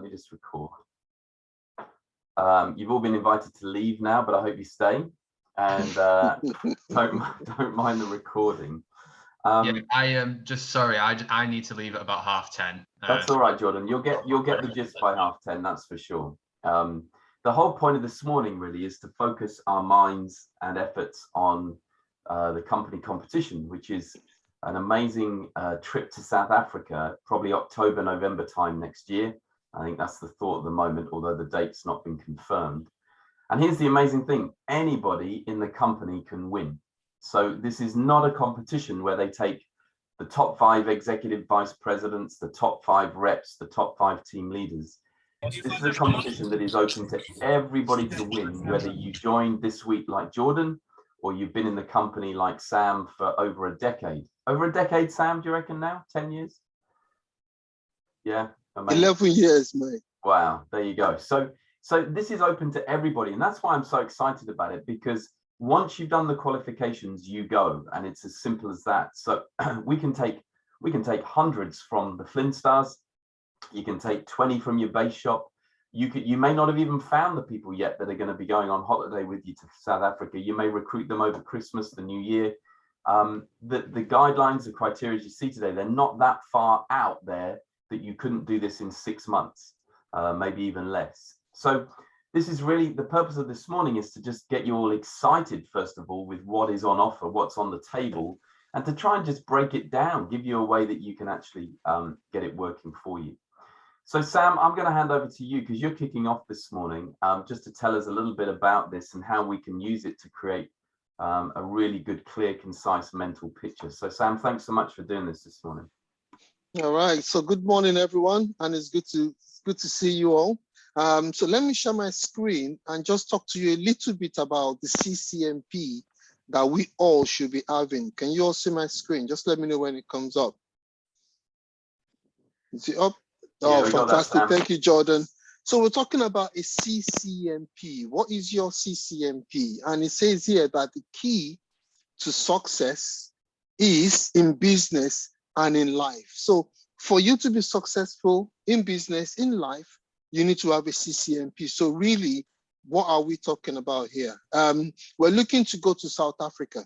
let me just record. You've all been invited to leave now, but I hope you stay, and don't mind the recording. Yeah, I am just sorry. I need to leave at about 10:30. That's all right, Jordan. You'll get the gist by 10:30. That's for sure. The whole point of this morning really is to focus our minds and efforts on the company competition, which is an amazing trip to South Africa, probably October, November time next year. I think that's the thought at the moment, although the date's not been confirmed. And here's the amazing thing: anybody in the company can win. So this is not a competition where they take the top 5 executive vice presidents, the top 5 reps, the top 5 team leaders. This is a competition that is open to everybody to win, whether you joined this week like Jordan, or you've been in the company like Sam for over a decade. Over a decade, Sam, do you reckon now? 10 years? Yeah. Amazing. 11 years, mate. Wow, there you go. So this is open to everybody, and that's why I'm so excited about it, because once you've done the qualifications, you go, and it's as simple as that. So we can take hundreds from the Flint Stars. You can take 20 from your base shop. You may not have even found the people yet that are going to be going on holiday with you to South Africa. You may recruit them over Christmas, the New Year. The guidelines, the criteria you see today, they're not that far out there that you couldn't do this in 6 months, maybe even less. So this is really the purpose of this morning, is to just get you all excited, first of all, with what is on offer, what's on the table, and to try and just break it down, give you a way that you can actually get it working for you. So Sam, I'm going to hand over to you because you're kicking off this morning, just to tell us a little bit about this and how we can use it to create a really good, clear, concise mental picture. So Sam, thanks so much for doing this morning. All right, so good morning, everyone, and it's good to see you all. So let me share my screen and just talk to you a little bit about the CCMP that we all should be having. Can you all see my screen? Just let me know when it comes up. Is it up? Oh, yeah, fantastic. Thank you, Jordan. So we're talking about a CCMP. What is your CCMP? And it says here that the key to success is in business and in life. So for you to be successful in business, in life, you need to have a CCMP. So really, what are we talking about here? We're looking to go to South Africa.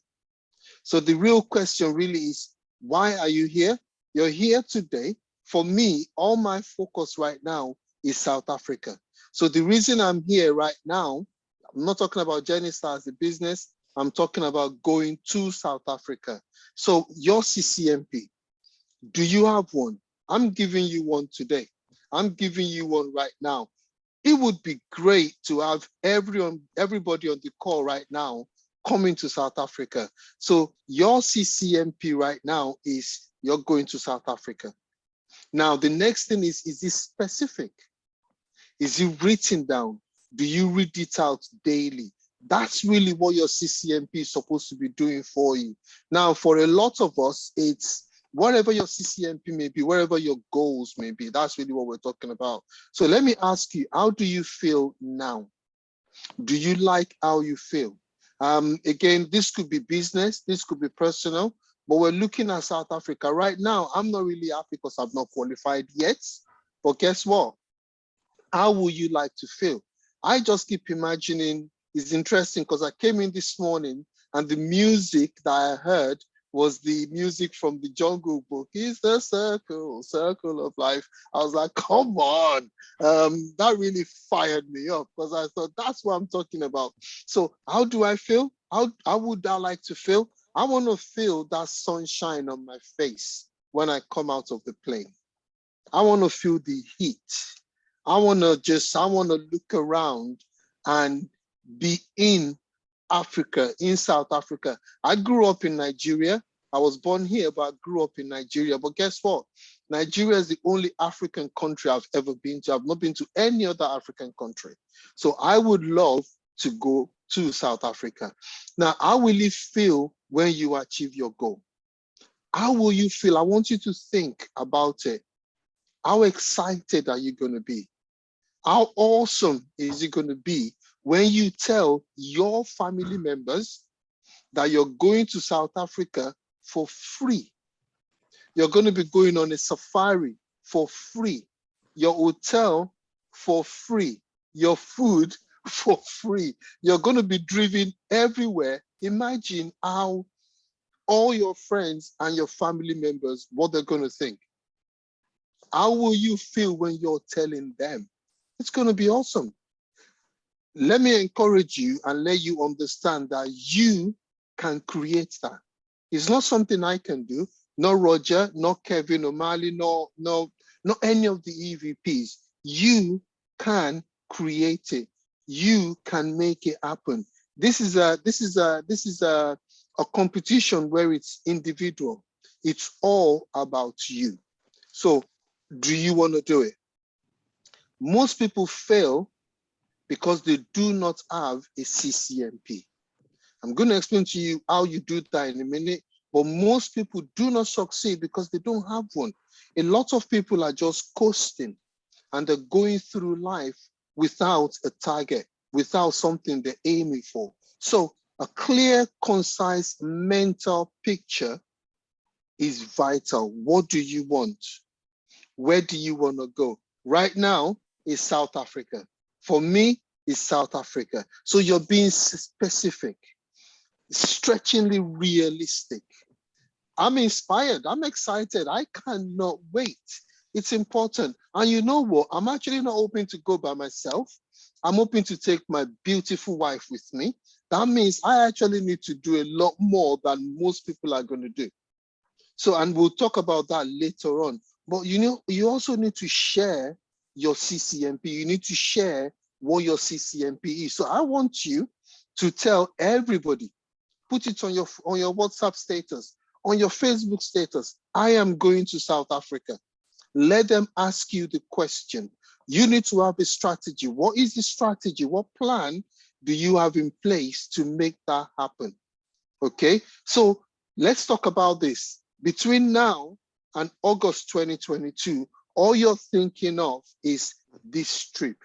So the real question really is, why are you here? You're here today. For me, all my focus right now is South Africa. So the reason I'm here right now, I'm not talking about Genistar as a business, I'm talking about going to South Africa. So your CCMP, do you have one? I'm giving you one today. I'm giving you one right now. It would be great to have everybody on the call right now coming to South Africa. So your CCMP right now is you're going to South Africa. Now, the next thing is it specific? Is it written down? Do you read it out daily? That's really what your CCMP is supposed to be doing for you. Now, for a lot of us, it's whatever your CCMP may be, wherever your goals may be, that's really what we're talking about. So let me ask you, how do you feel now? Do you like how you feel? Again, this could be business, this could be personal, but we're looking at South Africa. Right now, I'm not really happy because I've not qualified yet, but guess what? How would you like to feel? I just keep imagining, it's interesting because I came in this morning and the music that I heard was the music from the Jungle Book. It's the circle of life. I was like, come on. That really fired me up because I thought that's what I'm talking about. So how do I feel? How would I like to feel? I want to feel that sunshine on my face when I come out of the plane. I want to feel the heat. I want to look around and be in Africa, in South Africa. I grew up in Nigeria. I was born here, but I grew up in Nigeria. But guess what? Nigeria is the only African country I've ever been to. I've not been to any other African country. So I would love to go to South Africa. Now, how will it feel when you achieve your goal? How will you feel? I want you to think about it. How excited are you going to be? How awesome is it going to be when you tell your family members that you're going to South Africa for free? You're going to be going on a safari for free. Your hotel for free, your food for free. You're going to be driven everywhere. Imagine how all your friends and your family members, what they're going to think. How will you feel when you're telling them? It's going to be awesome. Let me encourage you and let you understand that you can create that. It's not something I can do, not Roger, not Kevin O'Malley, not any of the EVPs. You can create it. You can make it happen. This is a competition where it's individual. It's all about you. So do you want to do it? Most people fail because they do not have a CCMP. I'm going to explain to you how you do that in a minute, but most people do not succeed because they don't have one. A lot of people are just coasting and they're going through life without a target, without something they're aiming for. So a clear, concise mental picture is vital. What do you want? Where do you want to go? Right now is South Africa. For me, it's South Africa. So you're being specific, stretchingly realistic. I'm inspired. I'm excited. I cannot wait. It's important. And you know what? I'm actually not hoping to go by myself. I'm hoping to take my beautiful wife with me. That means I actually need to do a lot more than most people are going to do. So, and we'll talk about that later on. But you know, you also need to share your CCMP. You need to share what your CCMP is. So I want you to tell everybody, put it on your WhatsApp status, on your Facebook status, I am going to South Africa. Let them ask you the question. You need to have a strategy. What is the strategy? What plan do you have in place to make that happen? Okay, so let's talk about this. Between now and August 2022, all you're thinking of is this trip.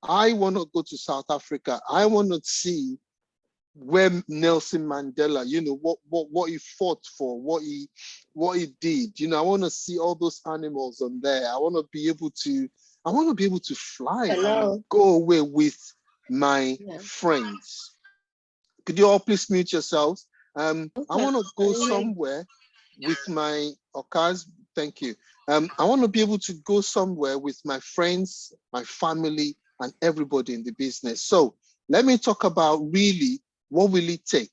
I want to go to South Africa. I want to see where Nelson Mandela, you know, what he fought for, what he did. You know, I want to see all those animals on there. I want to be able to fly and go away with my friends. Could you all please mute yourselves? I want to go somewhere with my Okaz. Thank you. I want to be able to go somewhere with my friends, my family, and everybody in the business. So let me talk about really what will it take?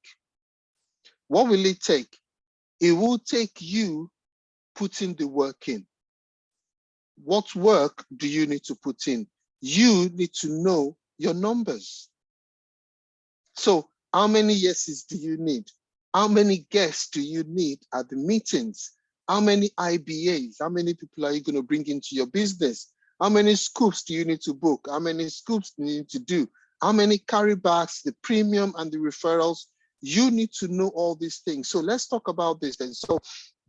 What will it take? It will take you putting the work in. What work do you need to put in? You need to know your numbers. So how many yeses do you need? How many guests do you need at the meetings? How many IBAs? How many people are you going to bring into your business? How many scoops do you need to book? How many scoops do you need to do? How many carrybacks, the premium and the referrals? You need to know all these things. So let's talk about this then. So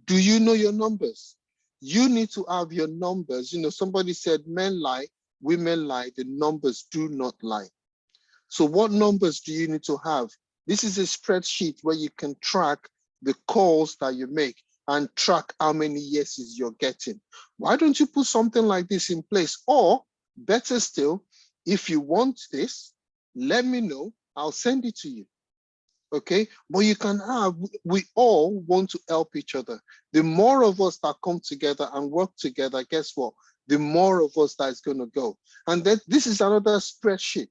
do you know your numbers? You need to have your numbers. You know, somebody said men lie, women lie, the numbers do not lie. So what numbers do you need to have? This is a spreadsheet where you can track the calls that you make and track how many yeses you're getting. Why don't you put something like this in place? Or better still, if you want this, let me know, I'll send it to you. Okay, but you can have, we all want to help each other. The more of us that come together and work together, guess what? The more of us that is going to go. And then this is another spreadsheet.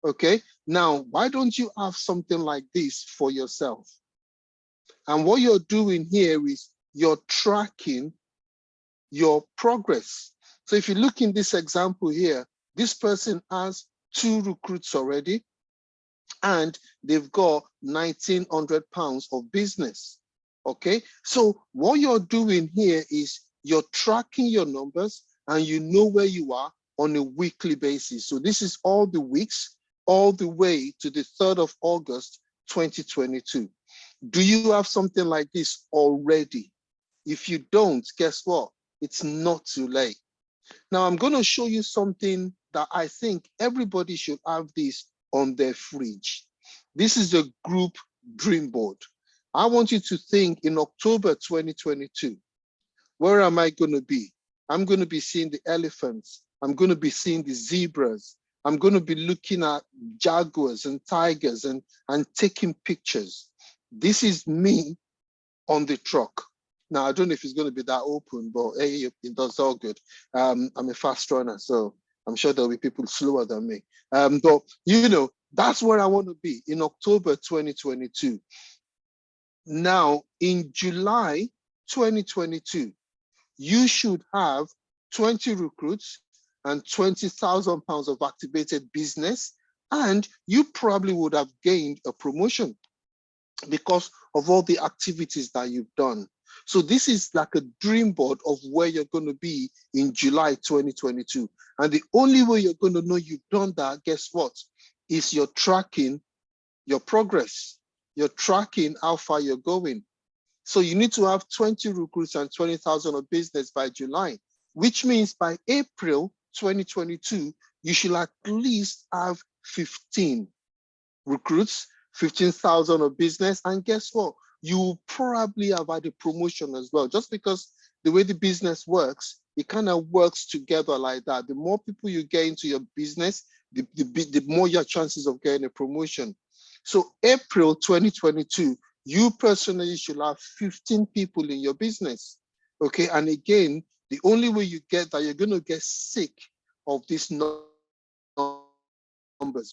Okay, now why don't you have something like this for yourself? And what you're doing here is you're tracking your progress. So if you look in this example here, this person has 2 recruits already, and they've got 1,900 pounds of business. Okay, so what you're doing here is you're tracking your numbers and you know where you are on a weekly basis. So this is all the weeks, all the way to the 3rd of August, 2022. Do you have something like this already? If you don't, guess what? It's not too late. Now I'm going to show you something that I think everybody should have this on their fridge. This is a group dream board. I want you to think in October 2022, where am I going to be? I'm going to be seeing the elephants. I'm going to be seeing the zebras. I'm going to be looking at jaguars and tigers and taking pictures. This is me on the truck. Now, I don't know if it's going to be that open, but hey, it does all good. I'm a fast runner, so I'm sure there'll be people slower than me. But, you know, that's where I want to be in October 2022. Now, in July 2022, you should have 20 recruits and 20,000 pounds of activated business, and you probably would have gained a promotion because of all the activities that you've done. So this is like a dream board of where you're going to be in July 2022. And the only way you're going to know you've done that, guess what? Is you're tracking your progress. You're tracking how far you're going. So you need to have 20 recruits and 20,000 of business by July, which means by April 2022, you should at least have 15 recruits, 15,000 of business. And guess what? You will probably have had a promotion as well, just because the way the business works, it kind of works together like that. The more people you get into your business, the more your chances of getting a promotion. So April 2022, you personally should have 15 people in your business. Okay. And again, the only way you get that, you're going to get sick of these numbers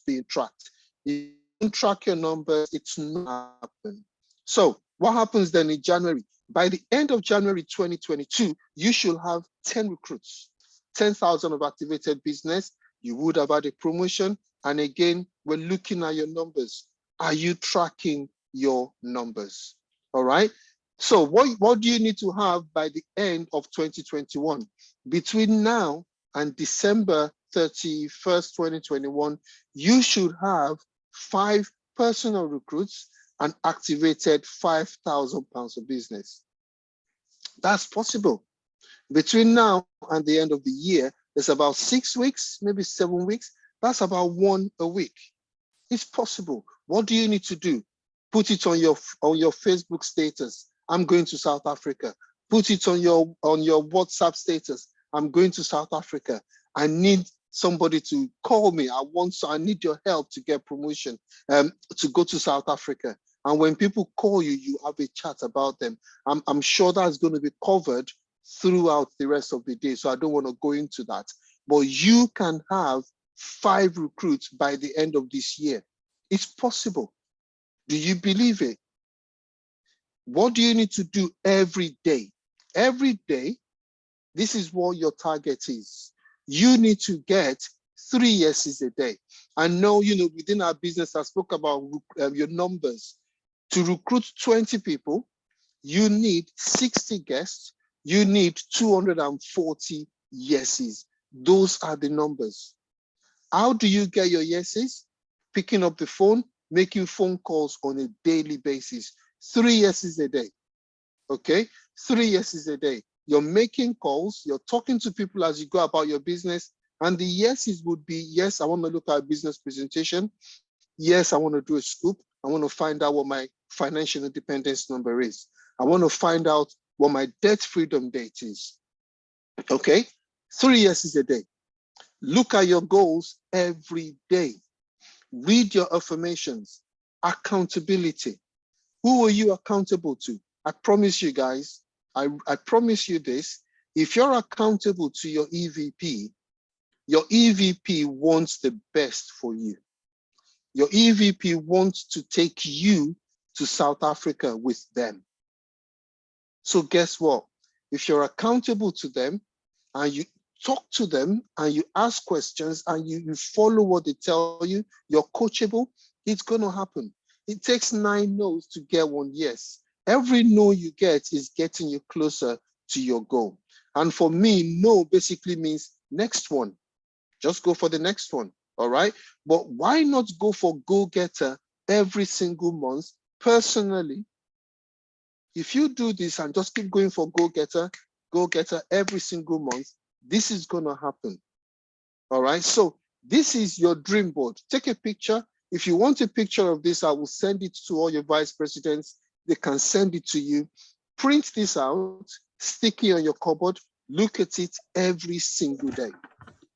being tracked. If you don't track your numbers, it's not happening. So what happens then in January? By the end of January 2022, you should have 10 recruits, 10,000 of activated business. You would have had a promotion. And again, we're looking at your numbers. Are you tracking your numbers? All right. So what do you need to have by the end of 2021? Between now and December 31st, 2021, you should have 5 personal recruits and activated 5,000 pounds of business. That's possible. Between now and the end of the year, there's about 6 weeks, maybe 7 weeks. That's about 1 a week. It's possible. What do you need to do? Put it on your Facebook status. I'm going to South Africa. Put it on your WhatsApp status. I'm going to South Africa. I need somebody to call me. I need your help to get promotion, to go to South Africa. And when people call you, you have a chat about them. I'm sure that's going to be covered throughout the rest of the day. So I don't want to go into that. But you can have 5 recruits by the end of this year. It's possible. Do you believe it? What do you need to do every day? Every day, this is what your target is. You need to get 3 yeses a day. I know, within our business, I spoke about your numbers. To recruit 20 people, you need 60 guests. You need 240 yeses. Those are the numbers. How do you get your yeses? Picking up the phone, making phone calls on a daily basis. 3 yeses a day. Okay? 3 yeses a day. You're making calls, you're talking to people as you go about your business. And the yeses would be, yes, I want to look at a business presentation. Yes, I want to do a scoop. I want to find out what my financial independence number is. I want to find out what my debt freedom date is. Okay? 3 yeses a day. Look at your goals every day. Read your affirmations. Accountability. Who are you accountable to? I promise you guys, I promise you this. If you're accountable to your EVP wants the best for you. Your EVP wants to take you to South Africa with them. So guess what? If you're accountable to them and you talk to them and you ask questions and you follow what they tell you, you're coachable, it's going to happen. It takes 9 no's to get 1 yes. Every no you get is getting you closer to your goal. And for me, no basically means next one. Just go for the next one. All right. But why not go for go-getter every single month? Personally, if you do this and just keep going for go-getter every single month, this is going to happen. All right. So this is your dream board. Take a picture. If you want a picture of this, I will send it to all your vice presidents. They can send it to you. Print this out, stick it on your cupboard, look at it every single day.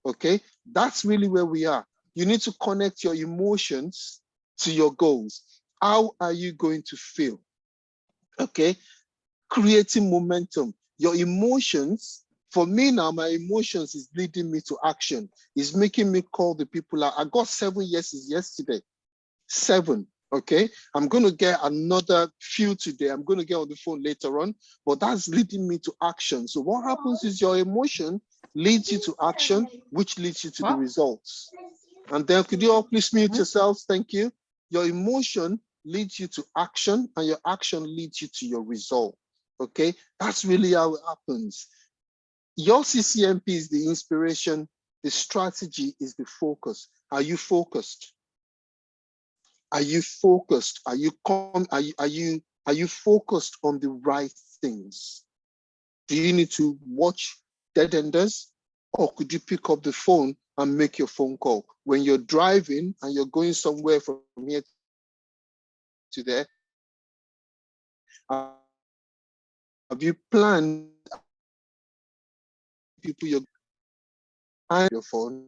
Okay, that's really where we are. You need to connect your emotions to your goals. How are you going to feel? Okay, creating momentum. Your emotions, for me now, my emotions is leading me to action. It's making me call the people out. I got 7 yeses yesterday. 7. Okay, I'm going to get another few today. I'm going to get on the phone later on, but that's leading me to action. So what happens is your emotion leads you to action, which leads you to the results. And then could you all please mute yourselves? Thank you. Your emotion leads you to action, and your action leads you to your result. Okay, that's really how it happens. Your CCMP is the inspiration. The strategy is the focus. Are you focused? Are you focused? Are you focused on the right things? Do you need to watch dead enders, or could you pick up the phone and make your phone call? When you're driving and you're going somewhere from here to there, have you planned people you're on your phone?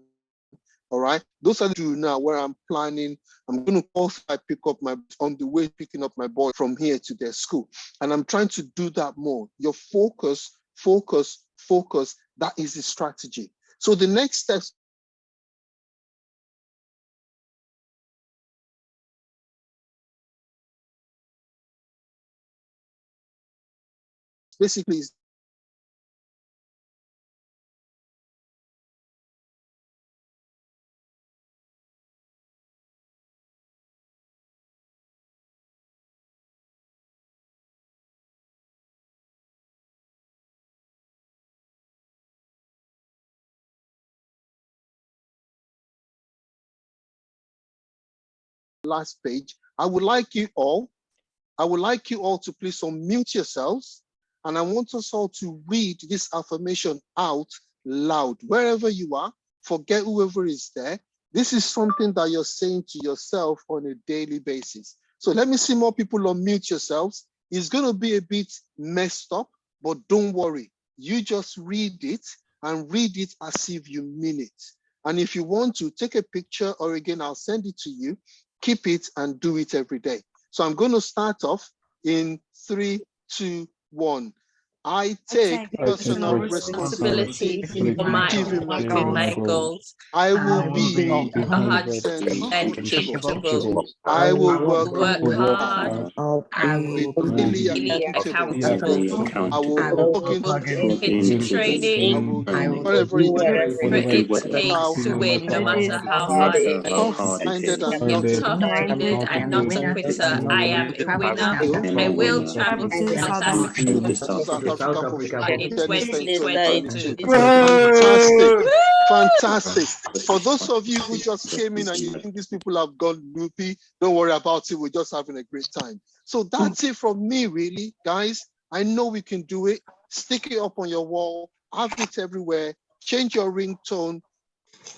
All right, those are the two now where I'm planning. I'm going to also pick up on the way picking up my boy from here to their school, and I'm trying to do that more. Your focus. That is the strategy. So the next steps basically is last page. I would like you all to please unmute yourselves, and I want us all to read this affirmation out loud. Wherever you are, forget whoever is there. This is something that you're saying to yourself on a daily basis. So let me see more people unmute yourselves. It's going to be a bit messed up, but don't worry. You just read it and read it as if you mean it. And if you want to take a picture, or again, I'll send it to you, keep it and do it every day. So I'm going to start off in 3, 2, 1. I take personal responsibility in achieving my goals. I will be 100% coachable. I will work hard. I will be daily accountable. I will plug into training. I will do whatever it takes to win, no matter how hard it is. Tough-minded and not a quitter. I am a winner. I will travel to South Africa for in 2022. Fantastic. Fantastic. For those of you who just came in and you think these people have gone loopy, don't worry about it. We're just having a great time. So that's it from me, really, guys. I know we can do it. Stick it up on your wall, have it everywhere, change your ringtone.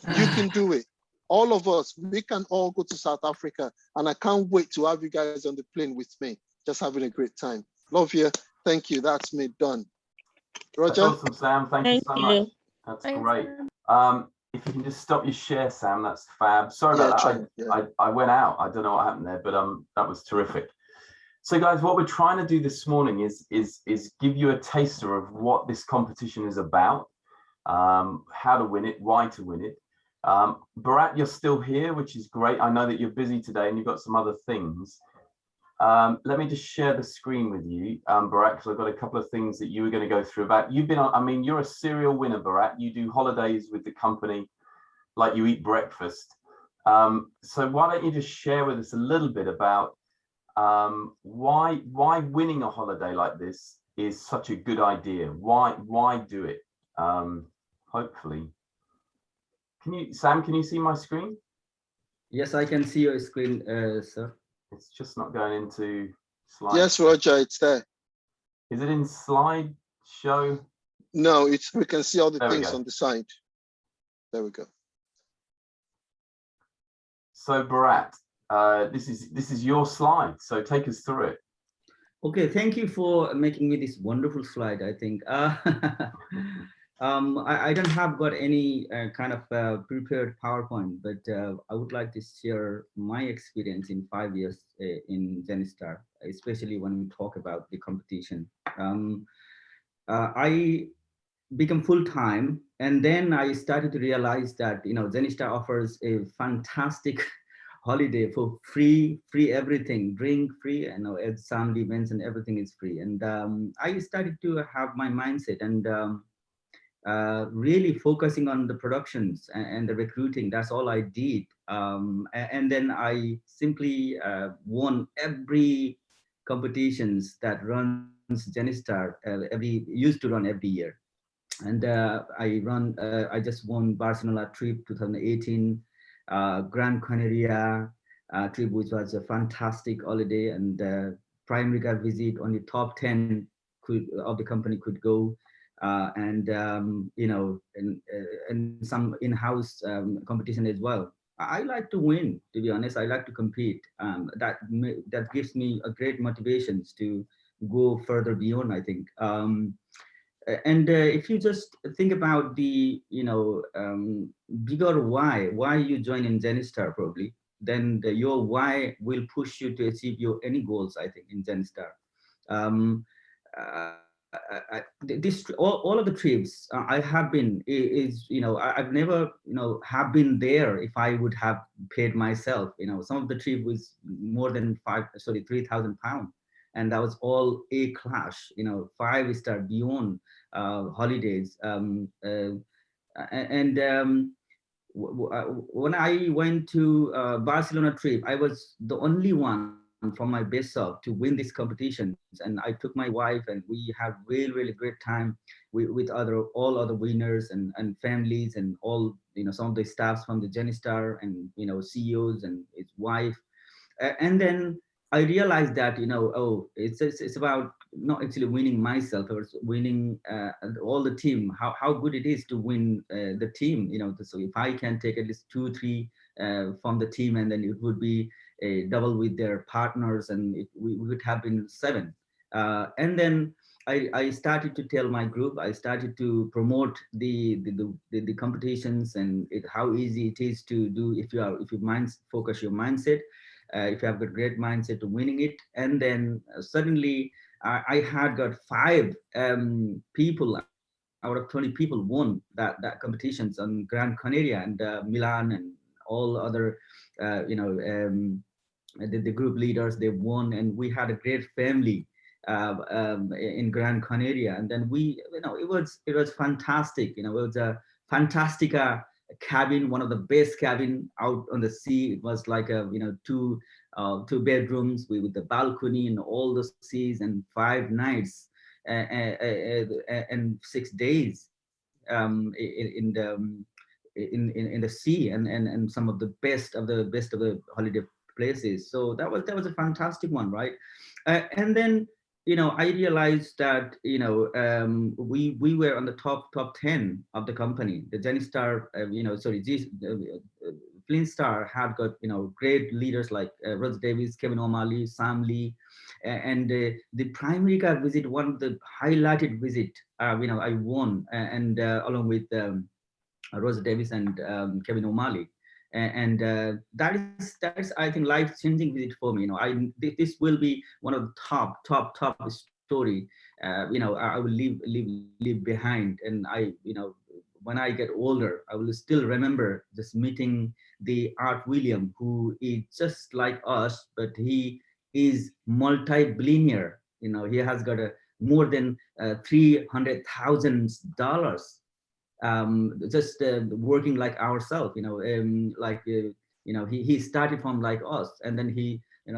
You can do it. All of us, we can all go to South Africa, and I can't wait to have you guys on the plane with me. Just having a great time. Love you. Thank you. That's me done. Roger? That's awesome, Sam. Thank you so much. That's great. If you can just stop your share, Sam, that's fab. Sorry about that. I went out. I don't know what happened there, but that was terrific. So guys, what we're trying to do this morning is give you a taster of what this competition is about, how to win it, why to win it. Bharat, you're still here, which is great. I know that you're busy today and you've got some other things. Let me just share the screen with you, Bharat, because I've got a couple of things that you were going to go through about. You've been on, I mean, you're a serial winner, Bharat. You do holidays with the company like you eat breakfast. So why don't you just share with us a little bit about why winning a holiday like this is such a good idea? Why do it? Hopefully. Sam, can you see my screen? Yes, I can see your screen, sir. It's just not going into slide. Yes, Roger, it's there. Is it in slideshow? No, we can see all the things on the side. There we go. So Bharat, this is your slide. So take us through it. Okay, thank you for making me this wonderful slide, I think. I don't have got any kind of prepared PowerPoint, but I would like to share my experience in 5 years in Zenistar, especially when we talk about the competition. Um, I become full time, and then I started to realize that Zenistar offers a fantastic holiday for free everything, drink free, it's family events and everything is free. And I started to have my mindset and really focusing on the productions and the recruiting. That's all I did. And then I simply won every competitions that runs Genistar used to run every year. And I just won Barcelona trip 2018, Gran Canaria trip, which was a fantastic holiday, and Primerica visit, only top 10 of the company could go. And and some in-house competition as well. I like to win, to be honest. I like to compete. That gives me a great motivations to go further beyond, I think. And if you just think about the bigger why you join in Zenistar, probably then your why will push you to achieve your any goals, I think, in Zenistar. um, all of the trips I have been is I've never have been there if I would have paid myself. Some of the trip was more than 3,000 pounds, and that was all A class, 5-star beyond holidays. And When I went to Barcelona trip, I was the only one from my best self to win these competitions, and I took my wife, and we had really great time with all other winners and families, and all some of the staffs from the Genistar, and CEOs and his wife. And then I realized that oh, it's about not actually winning myself, or winning all the team. How good it is to win the team. So if I can take at least 2 3 from the team, and then it would be a double with their partners, and we would have been 7. And then I started to tell my group. I started to promote the competitions, and how easy it is to do if you focus your mindset, if you have a great mindset to winning it. And then suddenly I had got 5 people out of 20 people won that competitions on Gran Canaria and Milan and all other the group leaders. They won, and we had a great family in Gran Canaria. And then it was fantastic. It was a fantastica cabin, one of the best cabin out on the sea. It was like a two bedrooms with the balcony and all the seas, and 5 nights and 6 days in the sea, and some of the best of the holiday places. So that was a fantastic one, right? And then I realized that we were on the top 10 of the company. The Genistar, Flintstar had got great leaders like Rose Davis, Kevin O'Malley, Sam Lee, and the Primerica visit, one of the highlighted visit. I won, and along with Rose Davis and Kevin O'Malley. And that is I think life-changing visit for me. This will be one of the top story. I will leave behind, and when I get older, I will still remember just meeting the Art William, who is just like us, but he is multi-billionaire. He has got a more than $300,000, just working like ourselves. He started from like us, and then and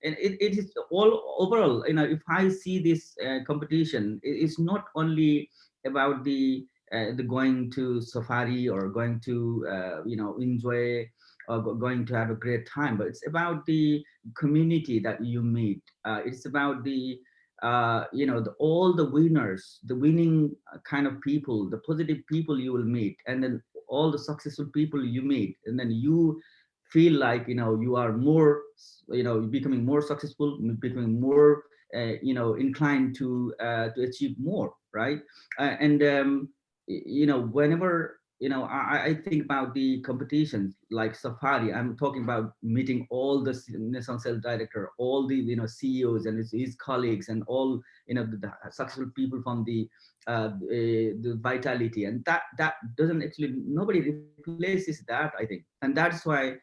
it is all overall. If I see this competition, it's not only about the going to safari, or going to enjoy, or going to have a great time, but it's about the community that you meet. It's about all the winners, the winning kind of people, the positive people you will meet, and then all the successful people you meet, and then you feel like you are more, becoming more successful, becoming more inclined to achieve more, right? And whenever, I think about the competitions like Safari, I'm talking about meeting all the national sales director, all the, CEOs and his colleagues, and all, the successful people from the Vitality. And that doesn't actually, nobody replaces that, I think. And that's why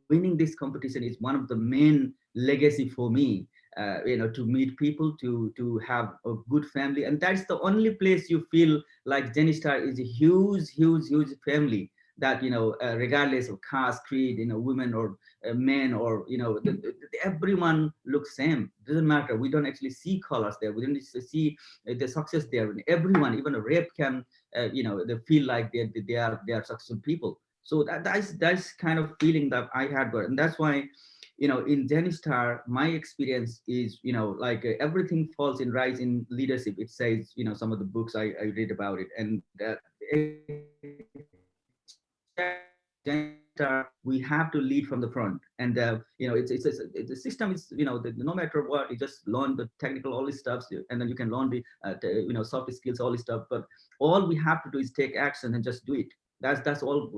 winning this competition is one of the main legacy for me, to meet people, to have a good family. And that's the only place you feel like Genistar is a huge family, that, regardless of caste, creed, women or men, or, everyone looks same. Doesn't matter. We don't actually see colors there. We don't see the success there. Everyone, even a rape, can, they feel like they are successful people. So that's kind of feeling that I had, and that's why, in Genistar, my experience is, like, everything falls in rise in leadership. It says, some of the books I read about it, and we have to lead from the front. And the system is, no matter what, you just learn the technical, all this stuff, and then you can learn the soft skills, all this stuff. But all we have to do is take action and just do it. That's all.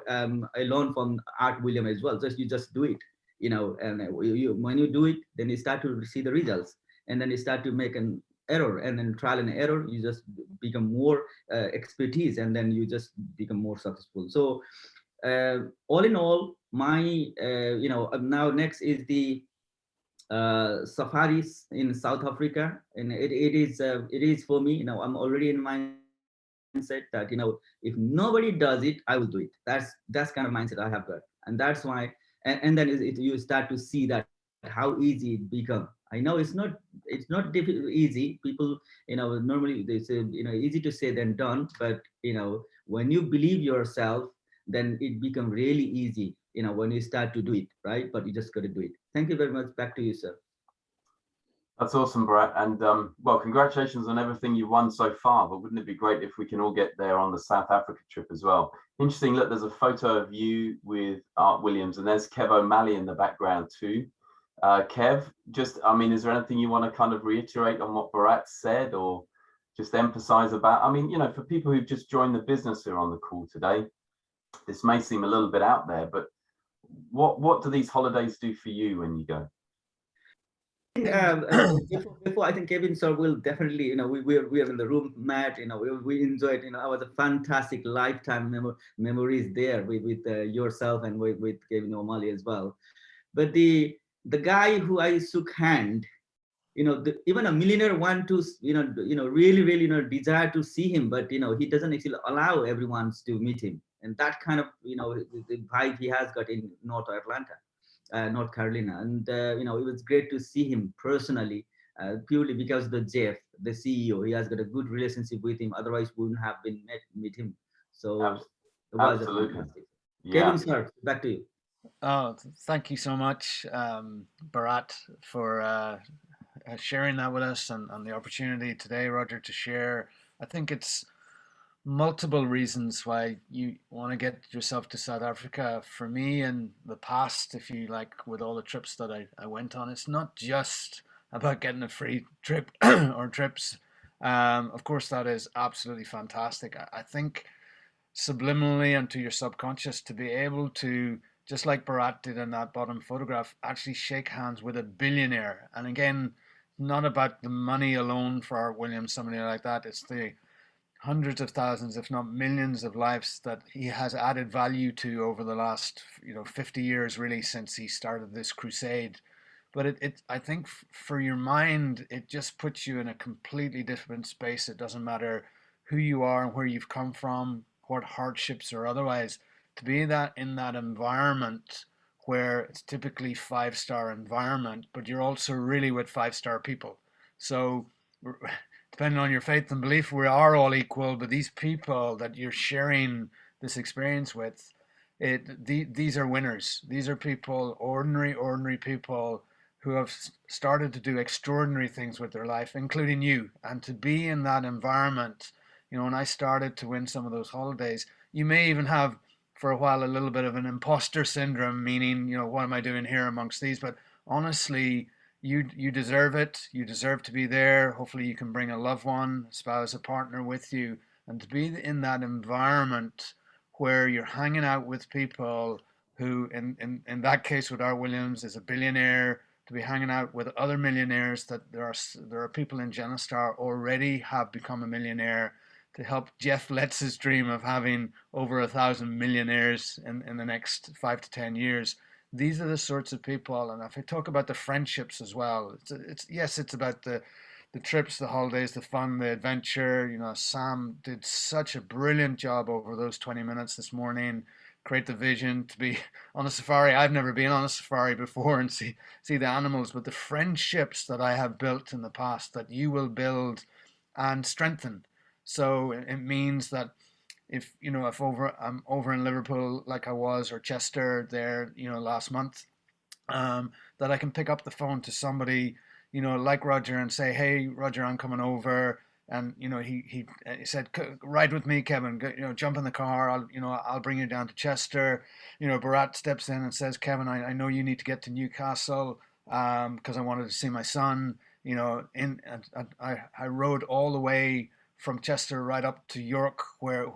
I learned from Art William as well. You just do it. And when you do it, then you start to see the results, and then you start to make an error, and then trial and error, you just become more expertise, and then you just become more successful. So all in all, my now next is the safaris in South Africa, and it is for me. I'm already in mindset that, if nobody does it, I will do it. That's kind of mindset I have got, and that's why. And then you start to see that how easy it become. I know it's not easy. People, normally they say, easy to say than done. But when you believe yourself, then it become really easy. When you start to do it, right? But you just got to do it. Thank you very much. Back to you, sir. That's awesome, Bharat. And well, congratulations on everything you've won so far. But wouldn't it be great if we can all get there on the South Africa trip as well? Interesting. Look, there's a photo of you with Art Williams, and there's Kev O'Malley in the background too. Kev, is there anything you want to kind of reiterate on what Bharat said, or just emphasize about? For people who've just joined the business who are on the call today, this may seem a little bit out there, but what do these holidays do for you when you go? Before I think Kevin sir will definitely, we are in the room, Matt, we enjoyed, it was a fantastic lifetime memories there with yourself, and with Kevin O'Malley as well. But the guy who I shook hand, even a millionaire want to, really, desire to see him, but he doesn't actually allow everyone to meet him, and that kind of, the vibe he has got in North Carolina. And it was great to see him personally, purely because the Jeff, the CEO, he has got a good relationship with him. Otherwise, we wouldn't have been meet him. So absolutely. Yeah. Kevin, sir, back to you. Oh, thank you so much, Bharat, for sharing that with us, and the opportunity today, Roger, to share. I think it's multiple reasons why you want to get yourself to South Africa. For me, in the past, if you like, with all the trips that I went on, it's not just about getting a free trip or trips. Of course, that is absolutely fantastic. I think subliminally and to your subconscious, to be able to, just like Bharat did in that bottom photograph, actually shake hands with a billionaire. And again, not about the money alone for Art Williams, somebody like that. It's the hundreds of thousands, if not millions of lives that he has added value to over the last 50 years, really, since he started this crusade. But I think for your mind, it just puts you in a completely different space. It doesn't matter who you are and where you've come from, what hardships or otherwise, to be in that environment where it's typically 5-star environment, but you're also really with 5-star people. So depending on your faith and belief, we are all equal, but these people that you're sharing this experience with, these are winners. These are people, ordinary people who have started to do extraordinary things with their life, including you. And to be in that environment, when I started to win some of those holidays, you may even have for a while a little bit of an imposter syndrome, meaning, what am I doing here amongst these? But honestly, you deserve it. You deserve to be there. Hopefully you can bring a loved one, a spouse, a partner with you. and to be in that environment where you're hanging out with people who, in that case with Art Williams, is a billionaire, to be hanging out with other millionaires, that there are people in Genostar already have become a millionaire, to help Jeff Letz's dream of having over 1,000 millionaires in the next 5 to 10 years. These are the sorts of people. And if I talk about the friendships as well, it's about the trips, the holidays, the fun, the adventure. Sam did such a brilliant job over those 20 minutes this morning. Create the vision to be on a safari. I've never been on a safari before and see the animals, but the friendships that I have built in the past that you will build and strengthen. So it means that if I'm over in Liverpool like I was, or Chester there, last month, that I can pick up the phone to somebody, like Roger, and say, hey, Roger, I'm coming over. And, he said, ride with me, Kevin, jump in the car. I'll bring you down to Chester. Bharat steps in and says, Kevin, I know you need to get to Newcastle, because I wanted to see my son. I rode all the way from Chester right up to York, where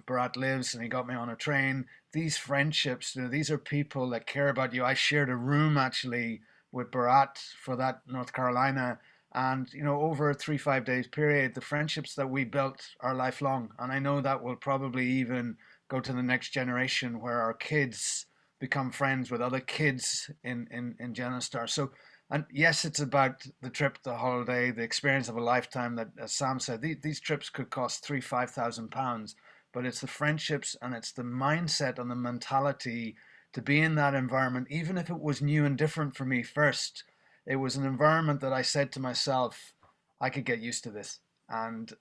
Bharat lives, and he got me on a train. These friendships, these are people that care about you. I shared a room actually with Bharat for that North Carolina. And, over a 3-5 days period, the friendships that we built are lifelong. And I know that will probably even go to the next generation, where our kids become friends with other kids in Genostar. So, and yes, it's about the trip, the holiday, the experience of a lifetime that, as Sam said, these trips could cost £5,000, but it's the friendships and it's the mindset and the mentality to be in that environment, even if it was new and different for me first. It was an environment that I said to myself, I could get used to this, and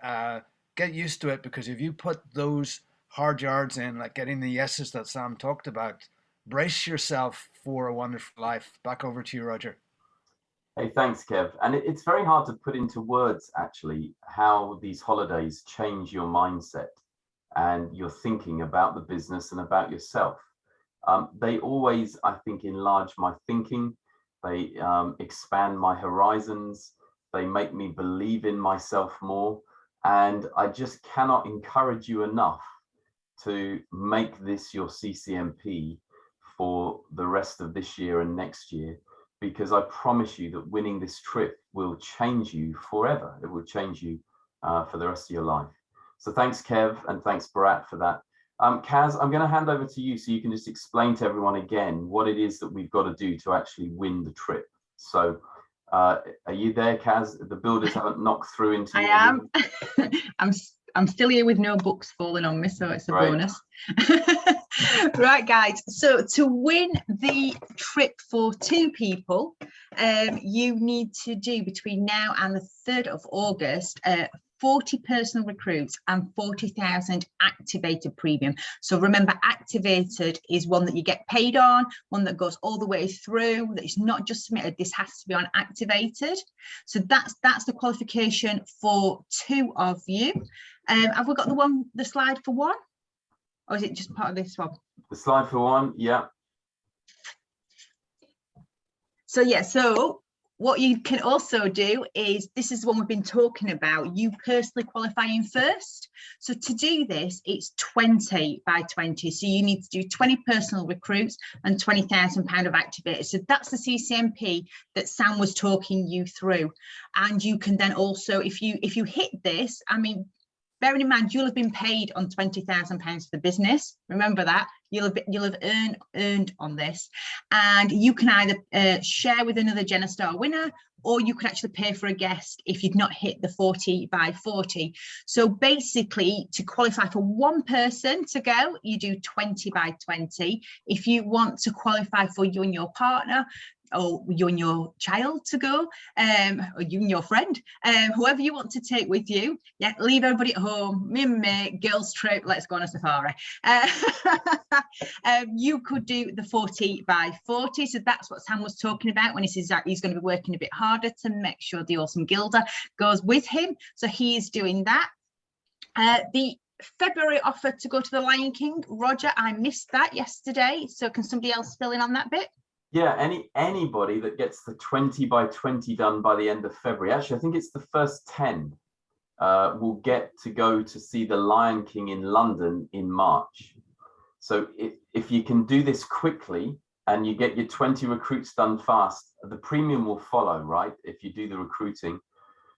get used to it, because if you put those hard yards in, like getting the yeses that Sam talked about, brace yourself for a wonderful life. Back over to you, Roger. Hey, thanks, Kev. And it's very hard to put into words, actually, how these holidays change your mindset and your thinking about the business and about yourself. They always, I think, enlarge my thinking. They expand my horizons. They make me believe in myself more. And I just cannot encourage you enough to make this your CCMP for the rest of this year and next year, because I promise you that winning this trip will change you forever. It will change you for the rest of your life. So thanks, Kev, and thanks, Bharat, for that. Kaz, I'm going to hand over to you so you can just explain to everyone again what it is that we've got to do to actually win the trip. So are you there, Kaz? The builders haven't knocked through into I am. I'm still here with no books falling on me, so it's a bonus. Right, guys, so to win the trip for 2 people, you need to do between now and the 3rd of August 40 personal recruits and 40,000 activated premium. So remember, activated is one that you get paid on, one that goes all the way through, that is not just submitted, this has to be on activated. So that's the qualification for 2 of you. Have we got the slide for 1? Or is it just part of this one? The slide for 1, yeah. So yeah, so what you can also do is, this is the one we've been talking about, you personally qualifying first. So to do this, it's 20 by 20. So you need to do 20 personal recruits and £20,000 of activators. So that's the CCMP that Sam was talking you through. And you can then also, if you hit this, I mean, bearing in mind, you'll have been paid on £20,000 for the business. Remember that. You'll have earned on this. And you can either share with another Genostar winner, or you can actually pay for a guest if you've not hit the 40 by 40. So basically, to qualify for 1 person to go, you do 20 by 20. If you want to qualify for you and your partner, or you and your child to go, or you and your friend, whoever you want to take with you, yeah, leave everybody at home, me and mate, girls trip, let's go on a safari. You could do the 40 by 40, so that's what Sam was talking about when he says that he's going to be working a bit harder to make sure the awesome Gilda goes with him, so he is doing that. The February offer to go to the Lion King, Roger, I missed that yesterday, so can somebody else fill in on that bit? Yeah, anybody that gets the 20 by 20 done by the end of February. Actually, I think it's the first 10 will get to go to see the Lion King in London in March. So if you can do this quickly and you get your 20 recruits done fast, the premium will follow, right? If you do the recruiting.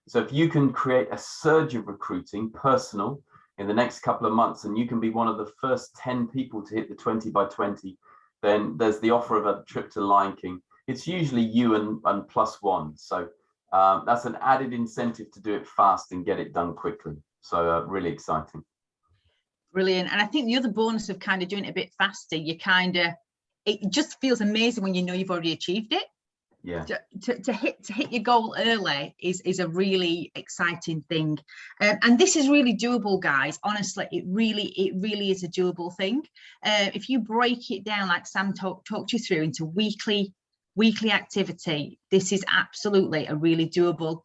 So if you can create a surge of recruiting, personal, in the next couple of months, and you can be one of the first 10 people to hit the 20 by 20, then there's the offer of a trip to Lion King. It's usually you and plus one. So that's an added incentive to do it fast and get it done quickly. So really exciting. Brilliant. And I think the other bonus of kind of doing it a bit faster, it just feels amazing when you know you've already achieved it. Yeah. To hit your goal early is a really exciting thing, and this is really doable, guys. Honestly, it really is a doable thing. If you break it down, like Sam talked you through, into weekly activity, this is absolutely a really doable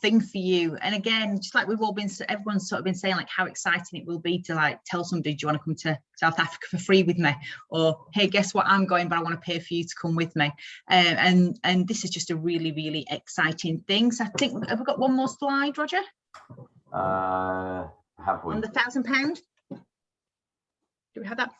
thing for you. And again, just like everyone's sort of been saying, like how exciting it will be to like tell somebody, do you want to come to South Africa for free with me? Or hey, guess what, I'm going, but I want to pay for you to come with me. And this is just a really exciting thing. So I think, have we got one more slide, Roger? Have we? On the £1,000? Do we have that?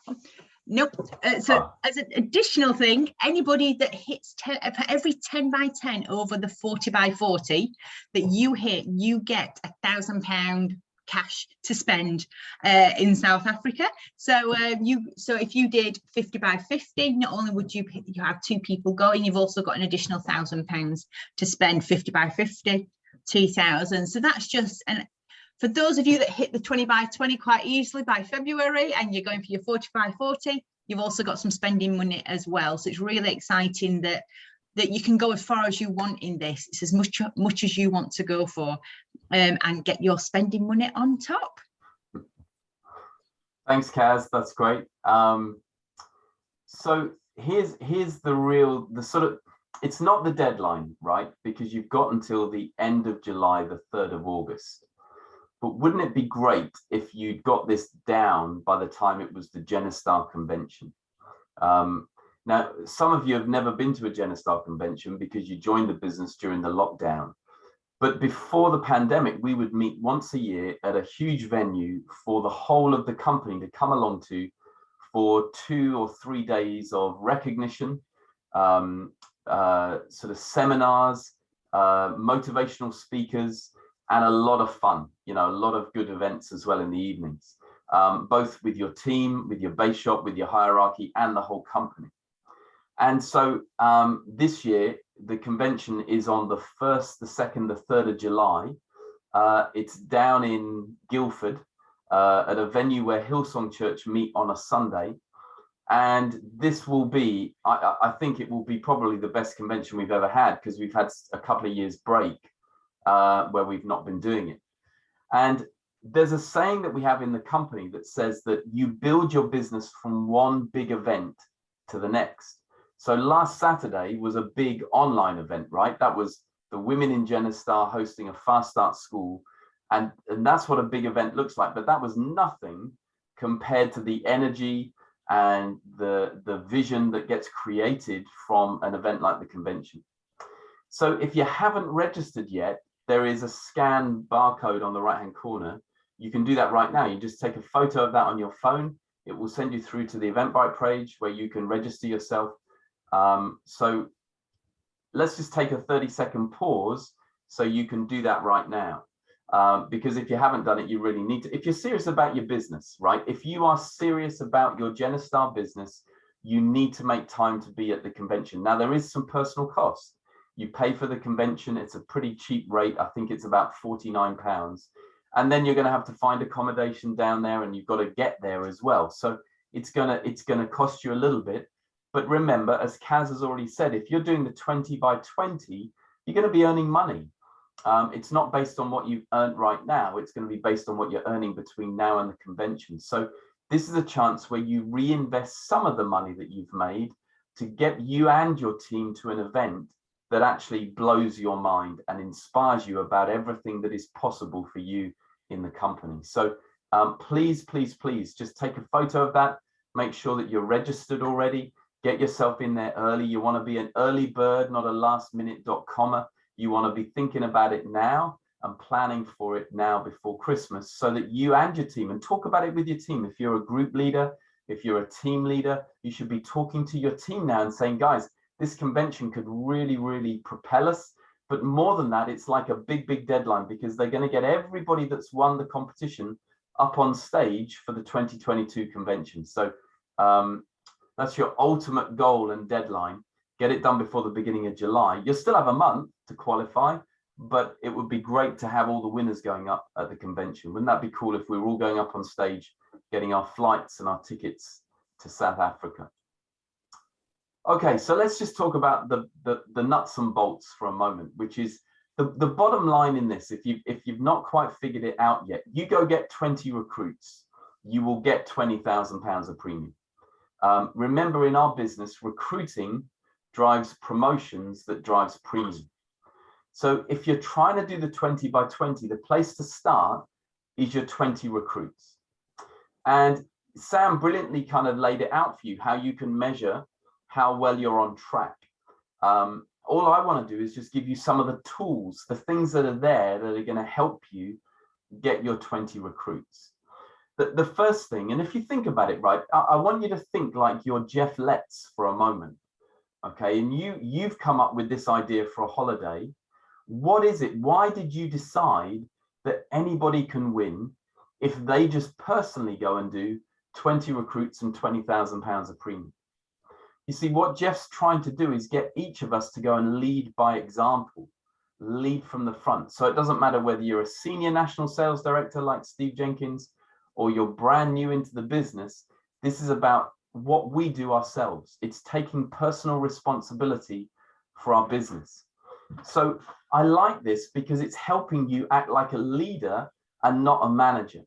Nope. So as an additional thing, anybody that hits 10, for every 10 by 10 over the 40 by 40 that you hit, you get £1,000 cash to spend in South Africa. So if you did 50 by 50, not only would you have 2 people going, you've also got an additional £1,000 to spend. 50 by 50, 2,000. So that's just for those of you that hit the 20 by 20 quite easily by February and you're going for your 40 by 40, you've also got some spending money as well. So it's really exciting that you can go as far as you want in this. It's as much as you want to go for, and get your spending money on top. Thanks, Kaz. That's great. So here's the sort of, it's not the deadline, right? Because you've got until the end of July, the 3rd of August. But wouldn't it be great if you'd got this down by the time it was the Genestar convention? Now, some of you have never been to a Genestar convention because you joined the business during the lockdown. But before the pandemic, we would meet once a year at a huge venue for the whole of the company to come along to for 2 or 3 days of recognition, sort of seminars, motivational speakers, and a lot of fun, a lot of good events as well in the evenings, both with your team, with your base shop, with your hierarchy, and the whole company. And so this year, the convention is on the 1st, the 2nd, the 3rd of July. It's down in Guildford at a venue where Hillsong Church meet on a Sunday. And this will be, I think it will be probably the best convention we've ever had, because we've had a couple of years break where we've not been doing it. And there's a saying that we have in the company that says that you build your business from one big event to the next. So last Saturday was a big online event, right? That was the women in Genestar hosting a fast start school. And that's what a big event looks like. But that was nothing compared to the energy and the vision that gets created from an event like the convention. So if you haven't registered yet, there is a scan barcode on the right-hand corner. You can do that right now. You just take a photo of that on your phone. It will send you through to the Eventbrite page where you can register yourself. So let's just take a 30-second pause so you can do that right now. Because if you haven't done it, you really need to. If you're serious about your business, right? If you are serious about your Genestar business, you need to make time to be at the convention. Now, there is some personal cost. You pay for the convention. It's a pretty cheap rate. I think it's about £49. And then you're going to have to find accommodation down there, and you've got to get there as well. So it's gonna cost you a little bit. But remember, as Kaz has already said, if you're doing the 20 by 20, you're going to be earning money. It's not based on what you've earned right now. It's going to be based on what you're earning between now and the convention. So this is a chance where you reinvest some of the money that you've made to get you and your team to an event that actually blows your mind and inspires you about everything that is possible for you in the company. So please, please, please just take a photo of that. Make sure that you're registered already. Get yourself in there early. You want to be an early bird, not a last minute .commer. You want to be thinking about it now and planning for it now before Christmas, so that you and your team, and talk about it with your team. If you're a group leader, if you're a team leader, you should be talking to your team now and saying, guys, this convention could really, really propel us. But more than that, it's like a big, big deadline, because they're going to get everybody that's won the competition up on stage for the 2022 convention. So that's your ultimate goal and deadline. Get it done before the beginning of July. You'll still have a month to qualify, but it would be great to have all the winners going up at the convention. Wouldn't that be cool if we were all going up on stage, getting our flights and our tickets to South Africa? Okay, so let's just talk about the nuts and bolts for a moment, which is the bottom line in this. If you've not quite figured it out yet, you go get 20 recruits, you will get £20,000 of premium. Remember, in our business, recruiting drives promotions that drives premium. So if you're trying to do the 20 by 20, the place to start is your 20 recruits. And Sam brilliantly kind of laid it out for you, how you can measure how well you're on track. All I want to do is just give you some of the tools, the things that are there that are going to help you get your 20 recruits. The first thing, and if you think about it, right, I want you to think like you're Jeff Letts for a moment. Okay, and you've come up with this idea for a holiday. What is it? Why did you decide that anybody can win if they just personally go and do 20 recruits and £20,000 of premium? You see, what Jeff's trying to do is get each of us to go and lead by example, lead from the front. So it doesn't matter whether you're a senior national sales director like Steve Jenkins, or you're brand new into the business. This is about what we do ourselves. It's taking personal responsibility for our business. So I like this because it's helping you act like a leader and not a manager.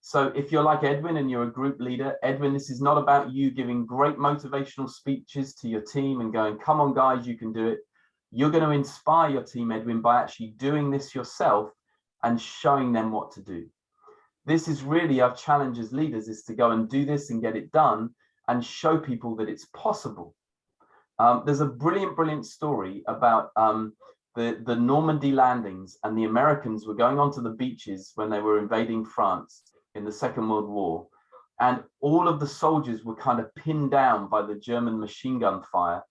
So if you're like Edwin and you're a group leader, Edwin, this is not about you giving great motivational speeches to your team and going, come on, guys, you can do it. You're going to inspire your team, Edwin, by actually doing this yourself and showing them what to do. This is really our challenge as leaders, is to go and do this and get it done and show people that it's possible. There's a brilliant story about the Normandy landings, and the Americans were going onto the beaches when they were invading France in the Second World War. And all of the soldiers were kind of pinned down by the German machine gun fire.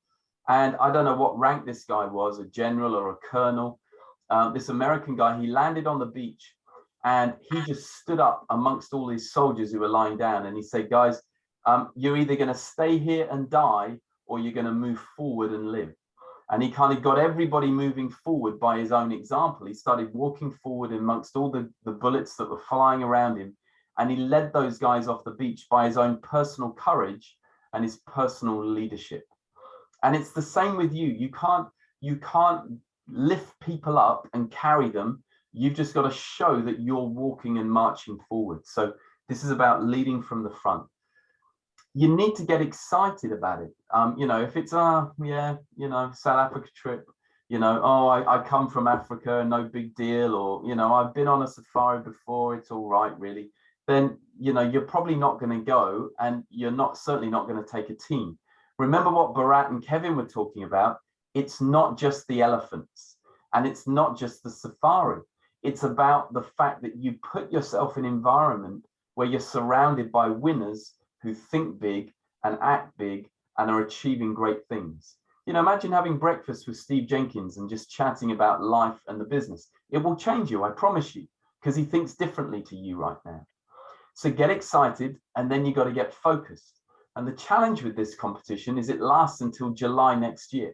And I don't know what rank this guy was, a general or a colonel. This American guy, he landed on the beach and he just stood up amongst all these soldiers who were lying down. And he said, guys, you're either going to stay here and die, or you're going to move forward and live. And he kind of got everybody moving forward by his own example. He started walking forward amongst all the bullets that were flying around him. And he led those guys off the beach by his own personal courage and his personal leadership. And it's the same with you. You can't lift people up and carry them. You've just got to show that you're walking and marching forward. So this is about leading from the front. You need to get excited about it. You know, if it's, South Africa trip, I come from Africa, no big deal, or, I've been on a safari before, it's all right, really. Then, you're probably not going to go, and you're certainly not going to take a team. Remember what Bharat and Kevin were talking about. It's not just the elephants, and it's not just the safari. It's about the fact that you put yourself in an environment where you're surrounded by winners who think big and act big and are achieving great things. Imagine having breakfast with Steve Jenkins and just chatting about life and the business. It will change you, I promise you, because he thinks differently to you right now. So get excited, and then you got to get focused. And the challenge with this competition is it lasts until July next year.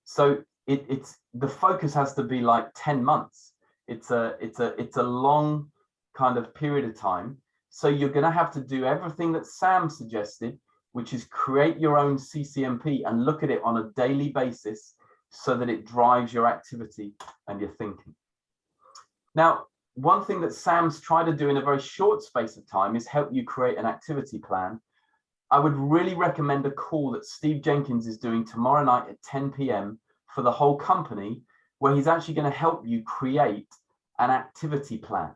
So it's the focus has to be like 10 months. It's a long kind of period of time. So you're going to have to do everything that Sam suggested, which is create your own CCMP and look at it on a daily basis so that it drives your activity and your thinking. Now, one thing that Sam's tried to do in a very short space of time is help you create an activity plan. I would really recommend a call that Steve Jenkins is doing tomorrow night at 10 p.m. for the whole company, where he's actually going to help you create an activity plan.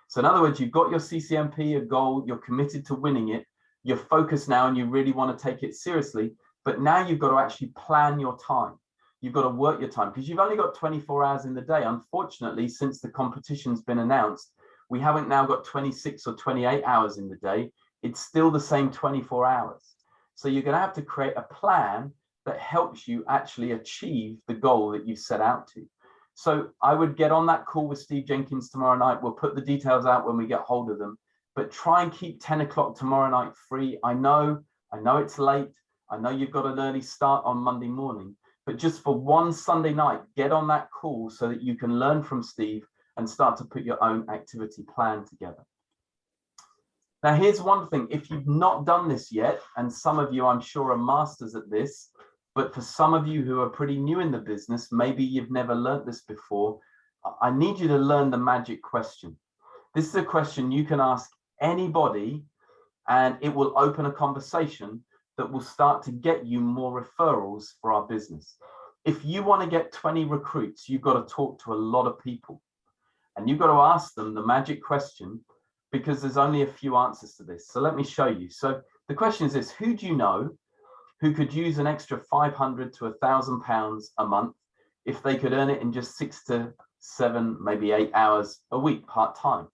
So in other words, you've got your CCMP, a goal, you're committed to winning it, you're focused now and you really want to take it seriously, but now you've got to actually plan your time. you've got to work your time because you've only got 24 hours in the day. Unfortunately, since the competition's been announced, we haven't now got 26 or 28 hours in the day. It's still the same 24 hours. So you're going to have to create a plan that helps you actually achieve the goal that you've set out to. So I would get on that call with Steve Jenkins tomorrow night. We'll put the details out when we get hold of them, but try and keep 10 o'clock tomorrow night free. I know it's late. I know you've got an early start on Monday morning, but just for one Sunday night, get on that call so that you can learn from Steve and start to put your own activity plan together. Now, here's one thing. If you've not done this yet, and some of you, I'm sure, are masters at this, but for some of you who are pretty new in the business, maybe you've never learned this before, I need you to learn the magic question. This is a question you can ask anybody, and it will open a conversation that will start to get you more referrals for our business. If you want to get 20 recruits, you've got to talk to a lot of people, and you've got to ask them the magic question, because there's only a few answers to this. So let me show you. So the question is this: who do you know who could use an extra 500 to £1,000 a month if they could earn it in just 6 to 7, maybe 8 hours a week part-time?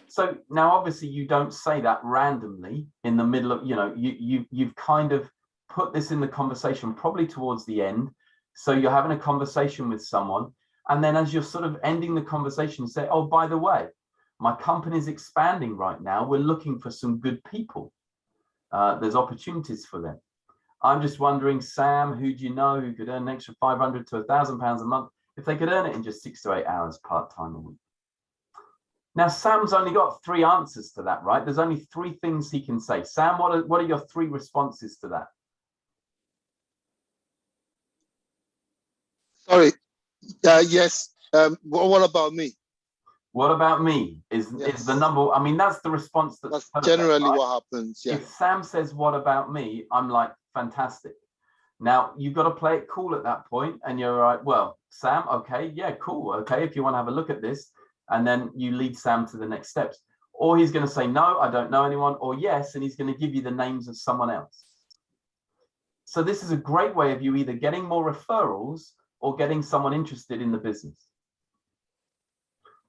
So now, obviously, you don't say that randomly in the middle of, you've kind of put this in the conversation probably towards the end. So you're having a conversation with someone, and then as you're sort of ending the conversation, say, oh, by the way, my company is expanding right now. We're looking for some good people. There's opportunities for them. I'm just wondering, Sam, who do you know who could earn an extra 500 to £1,000 a month if they could earn it in just 6 to 8 hours part-time a week? Now, Sam's only got 3 answers to that, right? There's only 3 things he can say. Sam, what are your 3 responses to that? Sorry. Yes. What about me? What about me is the number. I mean, that's the response. That's generally right? What happens. Yeah. If Sam says, what about me? I'm like, fantastic. Now you've got to play it cool at that point, and you're like, well, Sam, okay, yeah, cool. Okay, if you want to have a look at this, and then you lead Sam to the next steps. Or he's going to say, no, I don't know anyone, or yes, and he's going to give you the names of someone else. So this is a great way of you either getting more referrals or getting someone interested in the business.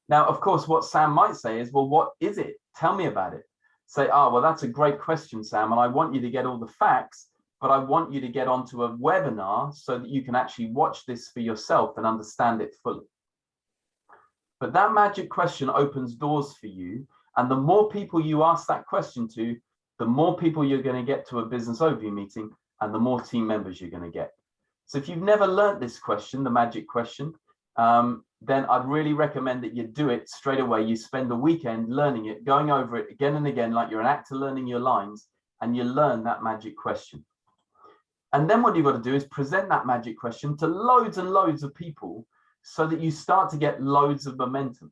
Now, of course, what Sam might say is, well, what is it? Tell me about it. Say, well, that's a great question, Sam, and I want you to get all the facts, but I want you to get onto a webinar so that you can actually watch this for yourself and understand it fully. But that magic question opens doors for you, and the more people you ask that question to, the more people you're going to get to a business overview meeting, and the more team members you're going to get. So if you've never learned this question, the magic question, then I'd really recommend that you do it straight away. You spend the weekend learning it, going over it again and again, like you're an actor learning your lines, and you learn that magic question. And then what you've got to do is present that magic question to loads and loads of people so that you start to get loads of momentum.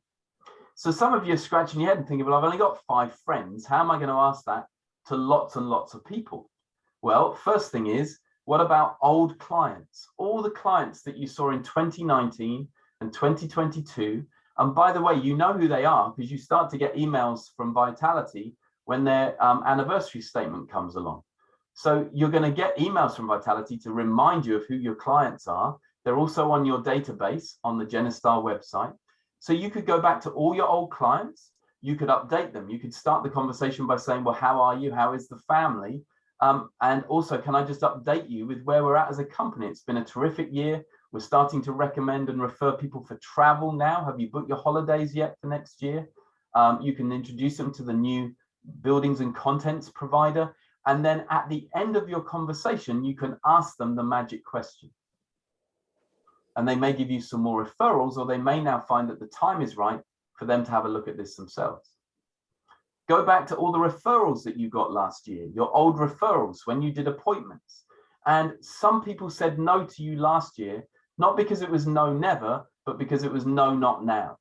So some of you are scratching your head and thinking, well, I've only got 5 friends. How am I going to ask that to lots and lots of people? Well, first thing is, what about old clients? All the clients that you saw in 2019 and 2022. And by the way, you know who they are because you start to get emails from Vitality when their anniversary statement comes along. So you're going to get emails from Vitality to remind you of who your clients are. They're also on your database on the Genistar website. So you could go back to all your old clients. You could update them. You could start the conversation by saying, well, how are you? How is the family? And also, can I just update you with where we're at as a company? It's been a terrific year. We're starting to recommend and refer people for travel now. Have you booked your holidays yet for next year? You can introduce them to the new buildings and contents provider. And then at the end of your conversation, you can ask them the magic question. And they may give you some more referrals, or they may now find that the time is right for them to have a look at this themselves. Go back to all the referrals that you got last year, your old referrals when you did appointments. And some people said no to you last year, not because it was no never, but because it was no not now.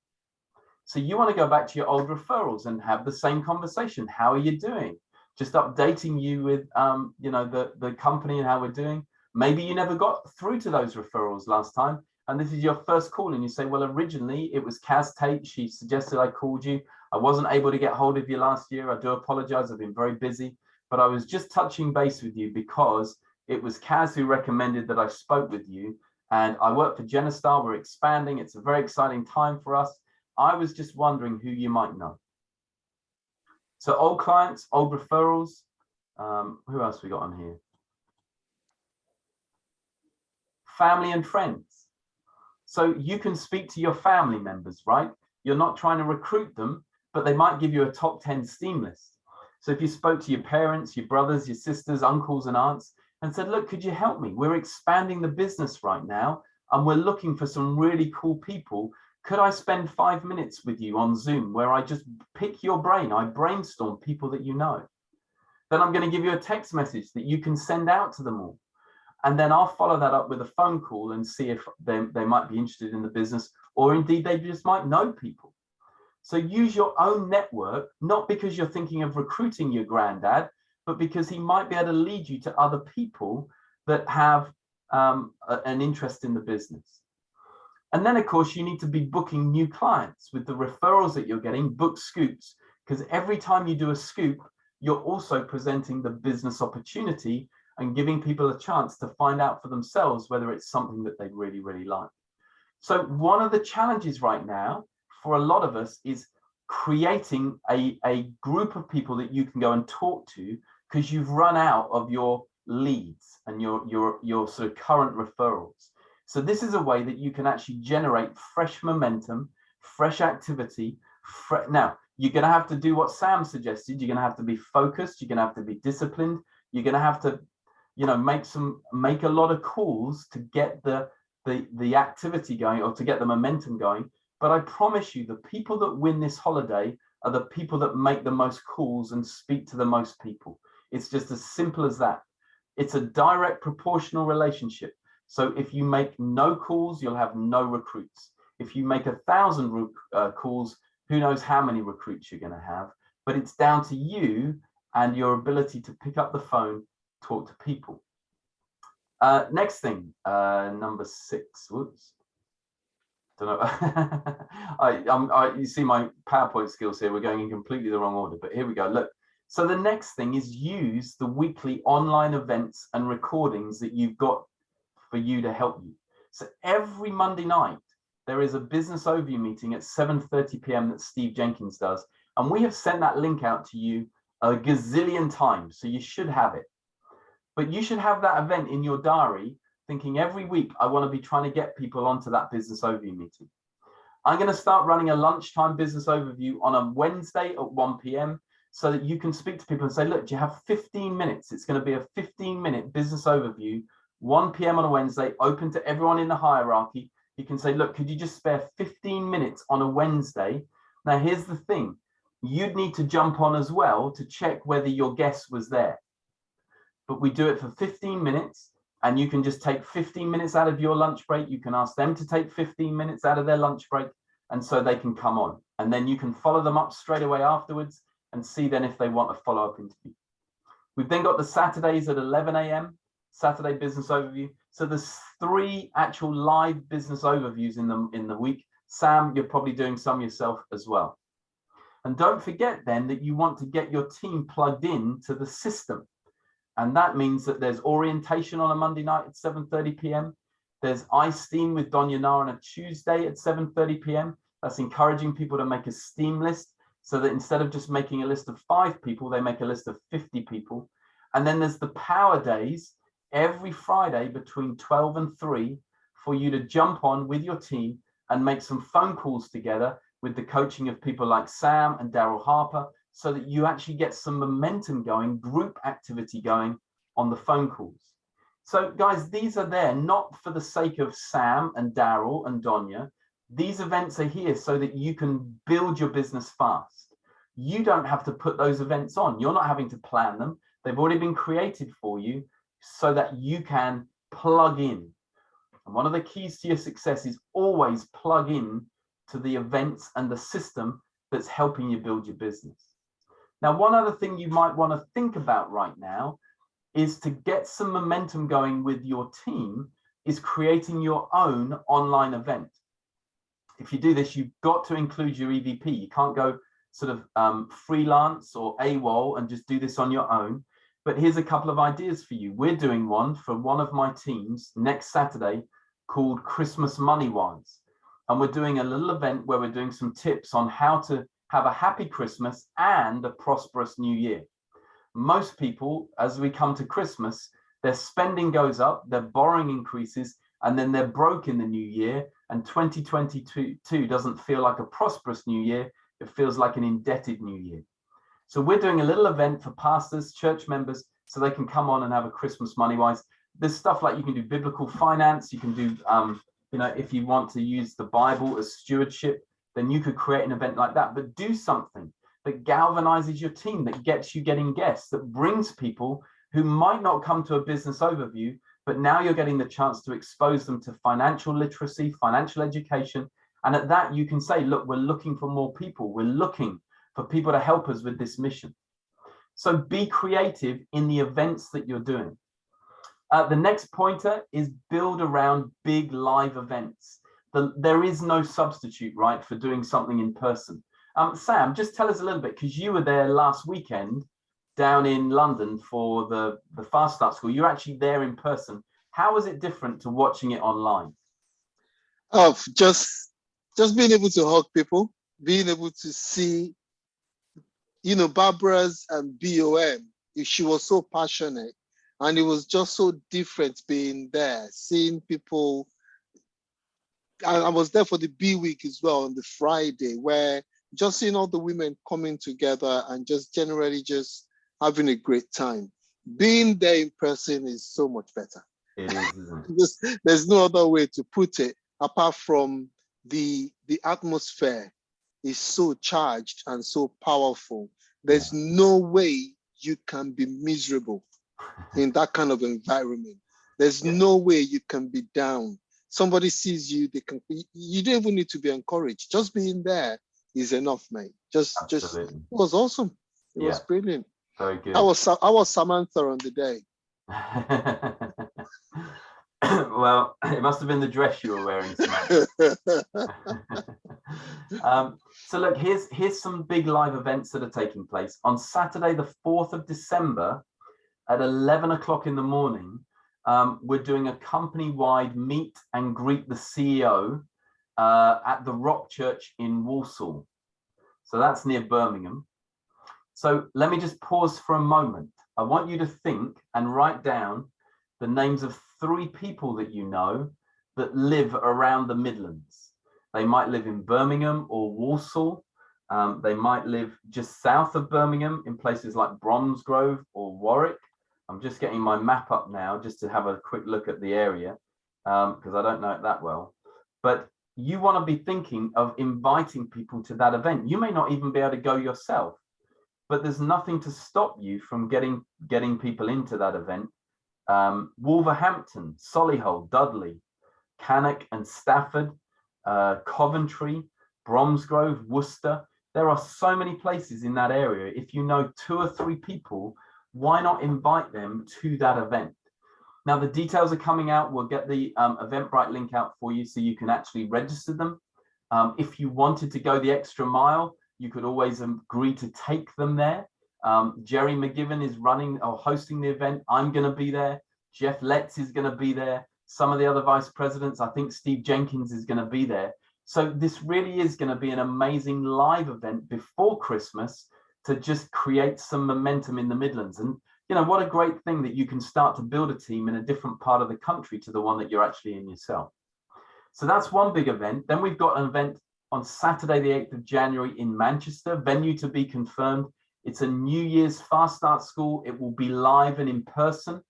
So you want to go back to your old referrals and have the same conversation. How are you doing? Just updating you with the company and how we're doing. Maybe you never got through to those referrals last time, and this is your first call, and you say, well, originally it was Kaz Tate. She suggested I called you. I wasn't able to get hold of you last year. I do apologize. I've been very busy, but I was just touching base with you because It was Kaz who recommended that I spoke with you. And I work for Genostar. We're expanding. It's a very exciting time for us. I was just wondering who you might know. So old clients, old referrals. Who else we got on here? Family and friends. So you can speak to your family members, right? You're not trying to recruit them, but they might give you a top 10 steam list. So if you spoke to your parents, your brothers, your sisters, uncles and aunts, and said, look, could you help me? We're expanding the business right now, and we're looking for some really cool people. Could I spend 5 minutes with you on Zoom where I just pick your brain? I brainstorm people that you know. Then I'm going to give you a text message that you can send out to them all. And then I'll follow that up with a phone call and see if they might be interested in the business, or indeed they just might know people. So use your own network, not because you're thinking of recruiting your granddad, but because he might be able to lead you to other people that have an interest in the business. And then, of course, you need to be booking new clients with the referrals that you're getting. Book scoops, because every time you do a scoop, you're also presenting the business opportunity and giving people a chance to find out for themselves whether it's something that they really, really like. So one of the challenges right now for a lot of us is creating a group of people that you can go and talk to, because you've run out of your leads and your sort of current referrals. So this is a way that you can actually generate fresh momentum, fresh activity. Now, you're going to have to do what Sam suggested. You're going to have to be focused. You're going to have to be disciplined. You're going to have to, make a lot of calls to get the activity going, or to get the momentum going. But I promise you, the people that win this holiday are the people that make the most calls and speak to the most people. It's just as simple as that. It's a direct proportional relationship. So if you make no calls, you'll have no recruits. If you make 1,000 calls, who knows how many recruits you're going to have. But it's down to you and your ability to pick up the phone, talk to people. Next thing, number 6. Whoops. Don't know. You see my PowerPoint skills here. We're going in completely the wrong order, but here we go. Look. So the next thing is use the weekly online events and recordings that you've got for you to help you. So every Monday night, there is a business overview meeting at 7:30 p.m. that Steve Jenkins does. And we have sent that link out to you a gazillion times. So you should have it. But you should have that event in your diary, thinking every week, I want to be trying to get people onto that business overview meeting. I'm going to start running a lunchtime business overview on a Wednesday at 1 p.m. so that you can speak to people and say, look, do you have 15 minutes? It's going to be a 15-minute business overview, 1 p.m. on a Wednesday, open to everyone in the hierarchy. You can say, look, could you just spare 15 minutes on a Wednesday? Now, here's the thing. You'd need to jump on as well to check whether your guest was there. But we do it for 15 minutes, and you can just take 15 minutes out of your lunch break. You can ask them to take 15 minutes out of their lunch break, and so they can come on. And then you can follow them up straight away afterwards and see then if they want a follow-up interview. We've then got the Saturdays at 11 a.m., Saturday business overview. So there's 3 actual live business overviews in the week. Sam, you're probably doing some yourself as well. And don't forget then that you want to get your team plugged in to the system. And that means that there's orientation on a Monday night at 7:30 p.m. There's iSteam with Donya Na on a Tuesday at 7:30 p.m. That's encouraging people to make a STEAM list, so that instead of just making a list of 5 people, they make a list of 50 people. And then there's the Power Days every Friday between 12 and 3 for you to jump on with your team and make some phone calls together with the coaching of people like Sam and Daryl Harper, so that you actually get some momentum going, group activity going on the phone calls. So guys, these are there not for the sake of Sam and Daryl and Donya. These events are here so that you can build your business fast. You don't have to put those events on. You're not having to plan them. They've already been created for you so that you can plug in. And one of the keys to your success is always plug in to the events and the system that's helping you build your business. Now, one other thing you might want to think about right now is to get some momentum going with your team is creating your own online event. If you do this, you've got to include your EVP. You can't go sort of freelance or AWOL and just do this on your own. But here's a couple of ideas for you. We're doing one for one of my teams next Saturday called Christmas Money Wise. And we're doing a little event where we're doing some tips on how to have a happy Christmas and a prosperous new year. Most people, as we come to Christmas, their spending goes up, their borrowing increases, and then they're broke in the new year. And 2022 doesn't feel like a prosperous new year. It feels like an indebted new year. So we're doing a little event for pastors, church members, so they can come on and have a Christmas money wise. There's stuff like you can do biblical finance. You can do, if you want to use the Bible as stewardship, then you could create an event like that. But do something that galvanizes your team, that gets you getting guests, that brings people who might not come to a business overview, but now you're getting the chance to expose them to financial literacy, financial education. And at that, you can say, look, we're looking for more people. We're looking for people to help us with this mission. So be creative in the events that you're doing. The next pointer is build around big live events. There is no substitute, right, for doing something in person. Sam, just tell us a little bit, because you were there last weekend down in London for the Fast Start School. You're actually there in person. How is it different to watching it online? Oh, just being able to hug people, being able to see, Barbara's BOM. She was so passionate, and it was just so different being there, seeing people. I was there for the B week as well on the Friday, where just seeing all the women coming together and just generally just having a great time. Being there in person is so much better. It is, isn't it? There's no other way to put it apart from the atmosphere is so charged and so powerful. There's no way you can be miserable in that kind of environment. There's no way you can be down. Somebody sees you, you don't even need to be encouraged. Just being there is enough, mate. It was awesome. It was brilliant. Very good. I was Samantha on the day. Well, it must have been the dress you were wearing, Samantha. So look, here's some big live events that are taking place. On Saturday, the 4th of December at 11 o'clock in the morning, we're doing a company-wide meet and greet the CEO at the Rock Church in Walsall. So that's near Birmingham. So let me just pause for a moment. I want you to think and write down the names of 3 people that you know that live around the Midlands. They might live in Birmingham or Walsall. They might live just south of Birmingham in places like Bromsgrove or Warwick. I'm just getting my map up now just to have a quick look at the area because I don't know it that well. But you want to be thinking of inviting people to that event. You may not even be able to go yourself, but there's nothing to stop you from getting people into that event. Wolverhampton, Solihull, Dudley, Cannock and Stafford, Coventry, Bromsgrove, Worcester. There are so many places in that area. If you know 2 or 3 people, why not invite them to that event? Now, the details are coming out. We'll get the Eventbrite link out for you so you can actually register them. If you wanted to go the extra mile, you could always agree to take them there. Jerry McGiven is running or hosting the event. I'm going to be there. Jeff Letts is going to be there. Some of the other vice presidents, I think Steve Jenkins is going to be there. So this really is going to be an amazing live event before Christmas to just create some momentum in the Midlands. And what a great thing that you can start to build a team in a different part of the country to the one that you're actually in yourself. So that's one big event. Then we've got an event on Saturday, the 8th of January in Manchester, venue to be confirmed. It's a New Year's Fast Start School. It will be live and in person,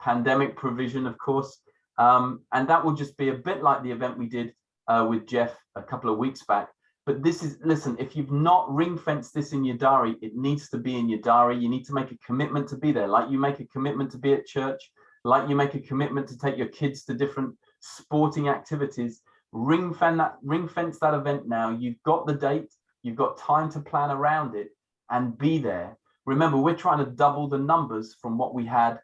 pandemic provision, of course. And that will just be a bit like the event we did with Jeff a couple of weeks back. But this is, listen, if you've not ring-fenced this in your diary, it needs to be in your diary. You need to make a commitment to be there, like you make a commitment to be at church, like you make a commitment to take your kids to different sporting activities. Ring-fence that event now. You've got the date, you've got time to plan around it and be there. Remember, we're trying to double the numbers from what we had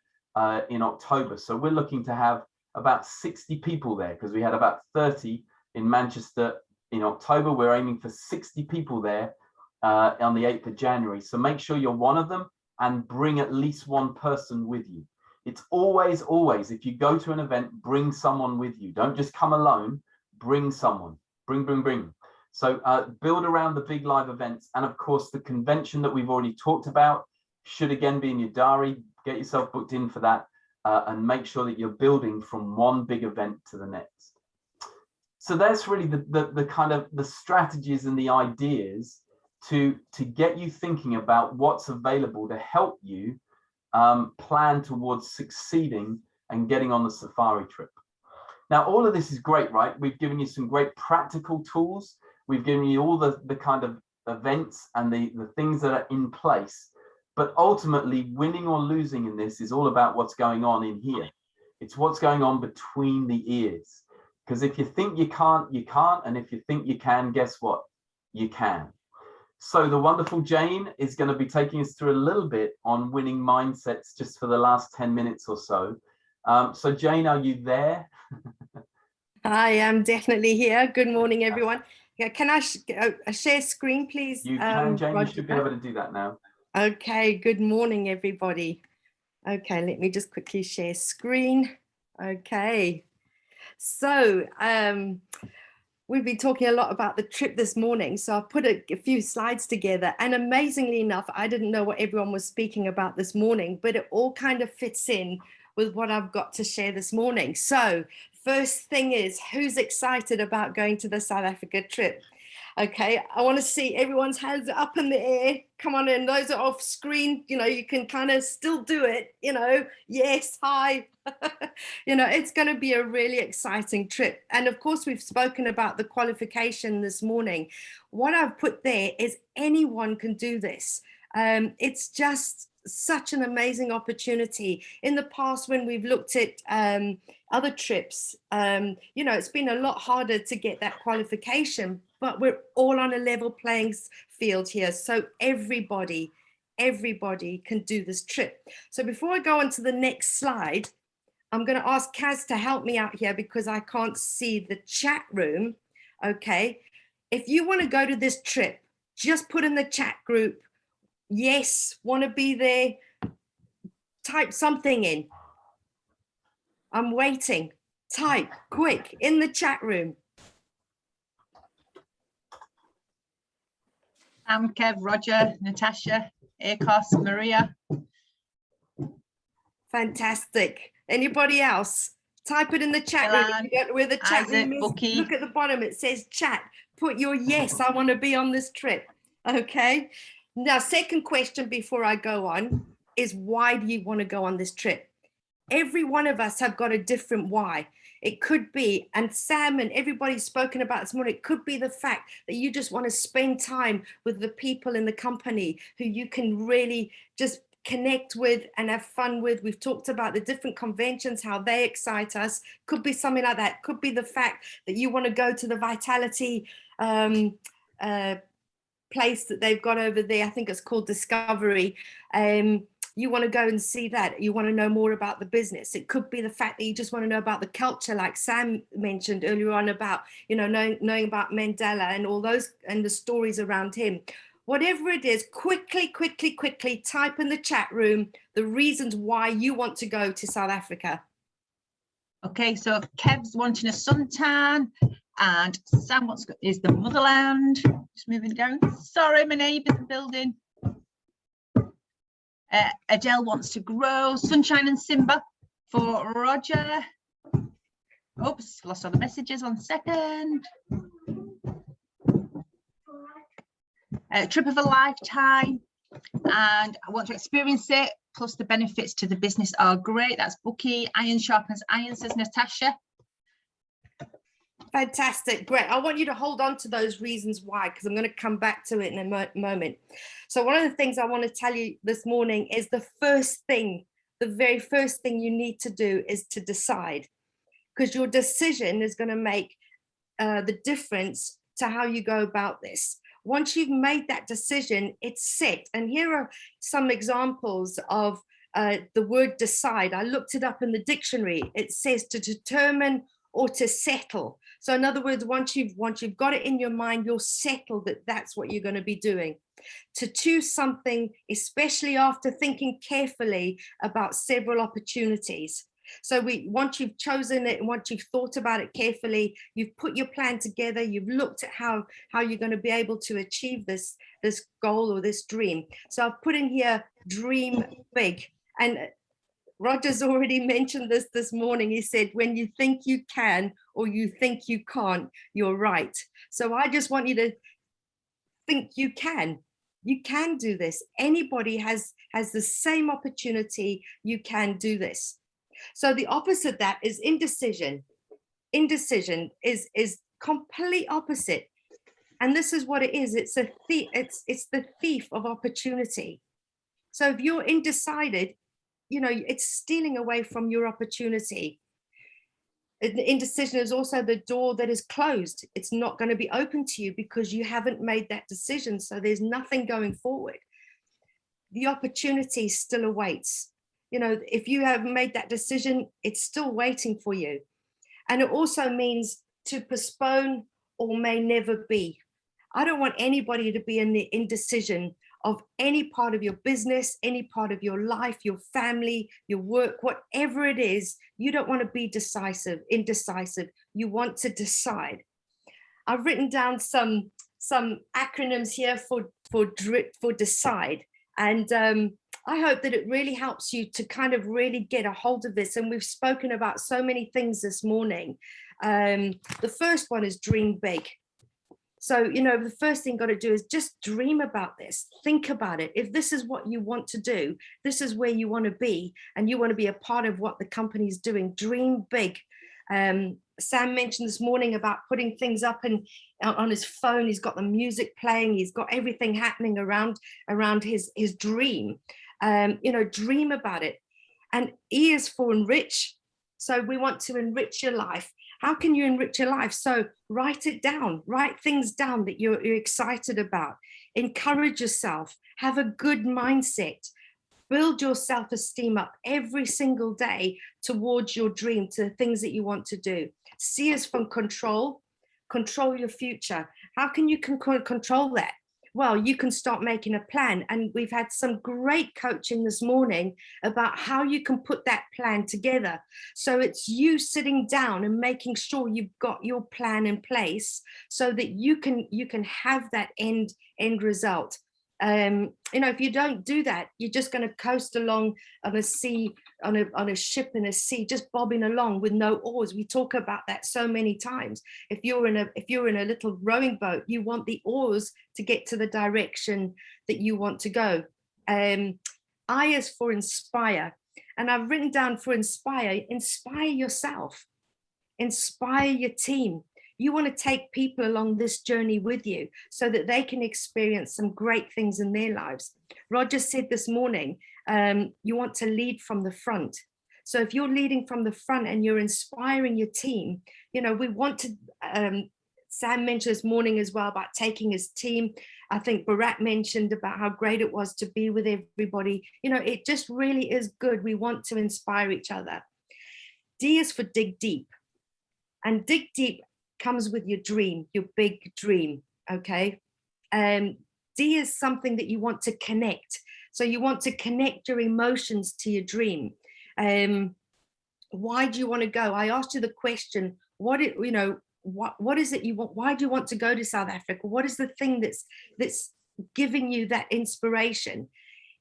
in October. So we're looking to have about 60 people there because we had about 30 in Manchester in October. We're aiming for 60 people there on the 8th of January. So make sure you're one of them. and bring at least one person with you. It's always, always, if you go to an event, bring someone with you. Don't just come alone, bring someone, bring. So build around the big live events. And of course, the convention that we've already talked about should again be in your diary. Get yourself booked in for that and make sure that you're building from one big event to the next. So that's really the kind of the strategies and the ideas to get you thinking about what's available to help you plan towards succeeding and getting on the safari trip. Now, all of this is great, right? We've given you some great practical tools. We've given you all the kind of events and the things that are in place. But ultimately, winning or losing in this is all about what's going on in here. It's what's going on between the ears. Because if you think you can't, you can't. And if you think you can, guess what? You can. So the wonderful Jane is going to be taking us through a little bit on winning mindsets just for the last 10 minutes or so. So Jane, are you there? I am definitely here. Good morning, everyone. Yeah, can I share screen, please? You can, Jane. Roger? You should be able to do that now. Okay, good morning, everybody. Okay, let me just quickly share screen. Okay, so we've been talking a lot about the trip this morning, so I've put a few slides together, and amazingly enough, I didn't know what everyone was speaking about this morning, but it all kind of fits in with what I've got to share this morning. So first thing is, who's excited about going to the South Africa trip? Okay, I want to see everyone's hands up in the air. Come on in, those are off screen, you know, you can kind of still do it, you know, yes, hi. You know, it's going to be a really exciting trip. And of course, we've spoken about the qualification this morning. What I've put there is anyone can do this. It's just such an amazing opportunity. In the past, when we've looked at other trips, you know, it's been a lot harder to get that qualification, but we're all on a level playing field here. So everybody can do this trip. So before I go on to the next slide, I'm going to ask Kaz to help me out here because I can't see the chat room. Okay. If you want to go to this trip, just put in the chat group, yes, want to be there, type something in. I'm waiting. Type quick in the chat room. Kev, Roger, Natasha, Akos, Maria. Fantastic. Anybody else? Type it in the chat room. If you don't know where the chat room is, Bookie. look at the bottom. It says chat. Put your yes, I want to be on this trip. Okay. Now, second question before I go on is, why do you want to go on this trip? Every one of us have got a different why. It could be, and Sam and everybody's spoken about this morning, it could be the fact that you just want to spend time with the people in the company who you can really just connect with and have fun with. We've talked about the different conventions, how they excite us. Could be something like that. Could be the fact that you want to go to the Vitality place that they've got over there. I think it's called Discovery. You want to go and see that. You want to know more about the business. It could be the fact that you just want to know about the culture, like Sam mentioned earlier on about, you know, knowing about Mandela and all those and the stories around him. Whatever it is, quickly type in the chat room the reasons why you want to go to South Africa. Okay, so Kev's wanting a suntan, and Sam is the motherland. Just moving down. Sorry, my neighbour's building. Adele wants to grow. Sunshine and Simba for Roger. Oops, lost all the messages. 1 second. Trip of a lifetime, and I want to experience it. Plus the benefits to the business are great. That's Bookie. Iron sharpens iron, says Natasha. Fantastic, great. I want you to hold on to those reasons why, because I'm going to come back to it in a moment. So one of the things I want to tell you this morning is the very first thing you need to do is to decide, because your decision is going to make the difference to how you go about this. Once you've made that decision, it's set. And here are some examples of the word decide. I looked it up in the dictionary. It says to determine or to settle. So in other words, once you've got it in your mind, you're settled that that's what you're going to be doing. to choose something, especially after thinking carefully about several opportunities. So once you've chosen it, once you've thought about it carefully, you've put your plan together, you've looked at how you're going to be able to achieve this goal or this dream. So I've put in here, dream big. And Roger's already mentioned this morning. He said, when you think you can or you think you can't, you're right. So I just want you to think you can. You can do this. Anybody has the same opportunity. You can do this. So the opposite of that is indecision. Indecision is complete opposite. And this is what it is. It's a thief. It's the thief of opportunity. So if you're undecided, you know, it's stealing away from your opportunity. Indecision is also the door that is closed. It's not going to be open to you because you haven't made that decision. So there's nothing going forward. The opportunity still awaits. You know, if you haven't made that decision, it's still waiting for you. And it also means to postpone or may never be. I don't want anybody to be in the indecision of any part of your business, any part of your life, your family, your work, whatever it is. You don't want to be indecisive. You want to decide. I've written down some acronyms here for decide. And I hope that it really helps you to kind of really get a hold of this. And we've spoken about so many things this morning. The first one is dream big. So, you know, the first thing you got to do is just dream about this. Think about it. If this is what you want to do, this is where you want to be, and you want to be a part of what the company's doing, dream big. Sam mentioned this morning about putting things up on his phone. He's got the music playing. He's got everything happening around his dream. You know, dream about it. And E is for enrich. So we want to enrich your life. How can you enrich your life? So write it down, write things down that you're excited about. Encourage yourself, have a good mindset, build your self-esteem up every single day towards your dream, to the things that you want to do. C is from control your future. How can you control that? Well, you can start making a plan. And we've had some great coaching this morning about how you can put that plan together. So it's you sitting down and making sure you've got your plan in place so that you can have that end result. You know, if you don't do that, you're just going to coast along on a sea, on a ship in a sea, just bobbing along with no oars. We talk about that so many times. If you're in a little rowing boat, you want the oars to get to the direction that you want to go. I is for inspire, and I've written down for inspire yourself, inspire your team. You want to take people along this journey with you so that they can experience some great things in their lives. Roger said this morning, you want to lead from the front. So if you're leading from the front and you're inspiring your team, you know, we want to, Sam mentioned this morning as well about taking his team. I think Bharat mentioned about how great it was to be with everybody. You know, it just really is good. We want to inspire each other. D is for dig deep. And dig deep comes with your dream, your big dream, okay? D is something that you want to connect. So you want to connect your emotions to your dream. Why do you want to go? I asked you the question, what is it you want? Why do you want to go to South Africa? What is the thing that's giving you that inspiration?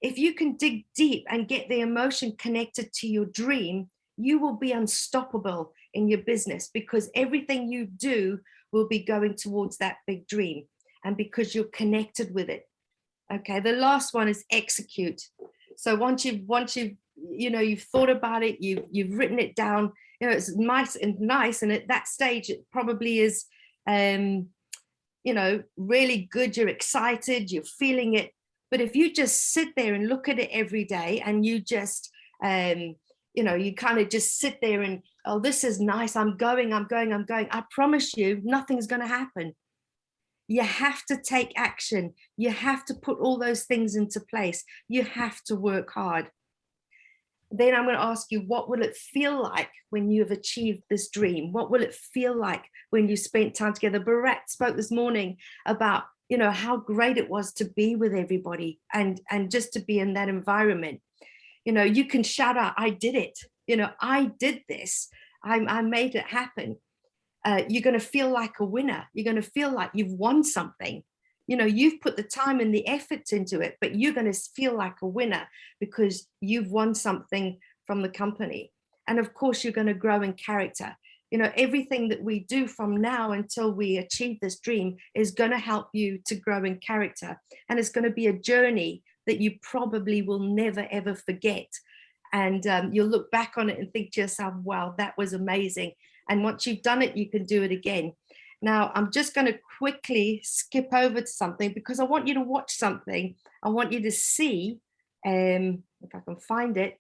If you can dig deep and get the emotion connected to your dream, you will be unstoppable in your business, because everything you do will be going towards that big dream, and because you're connected with it. Okay, the last one is execute. So once you've thought about it, you've written it down, you know, it's nice, and at that stage it probably is really good, you're excited, you're feeling it. But if you just sit there and look at it every day, and you just you kind of just sit there and, oh, this is nice, I'm going, I promise you nothing's going to happen. You have to take action. You have to put all those things into place. You have to work hard. Then I'm going to ask you, what will it feel like when you have achieved this dream? What will it feel like when you spent time together? Bharat spoke this morning about you know, how great it was to be with everybody and just to be in that environment. You know, you can shout out, I did it. You know, I did this. I made it happen. You're going to feel like a winner. You're going to feel like you've won something. You know, you've put the time and the efforts into it, but you're going to feel like a winner because you've won something from the company. And of course, you're going to grow in character. You know, everything that we do from now until we achieve this dream is going to help you to grow in character. And it's going to be a journey that you probably will never, ever forget. And you'll look back on it and think to yourself, wow, that was amazing. And once you've done it, you can do it again. Now, I'm just going to quickly skip over to something because I want you to watch something. I want you to see, if I can find it,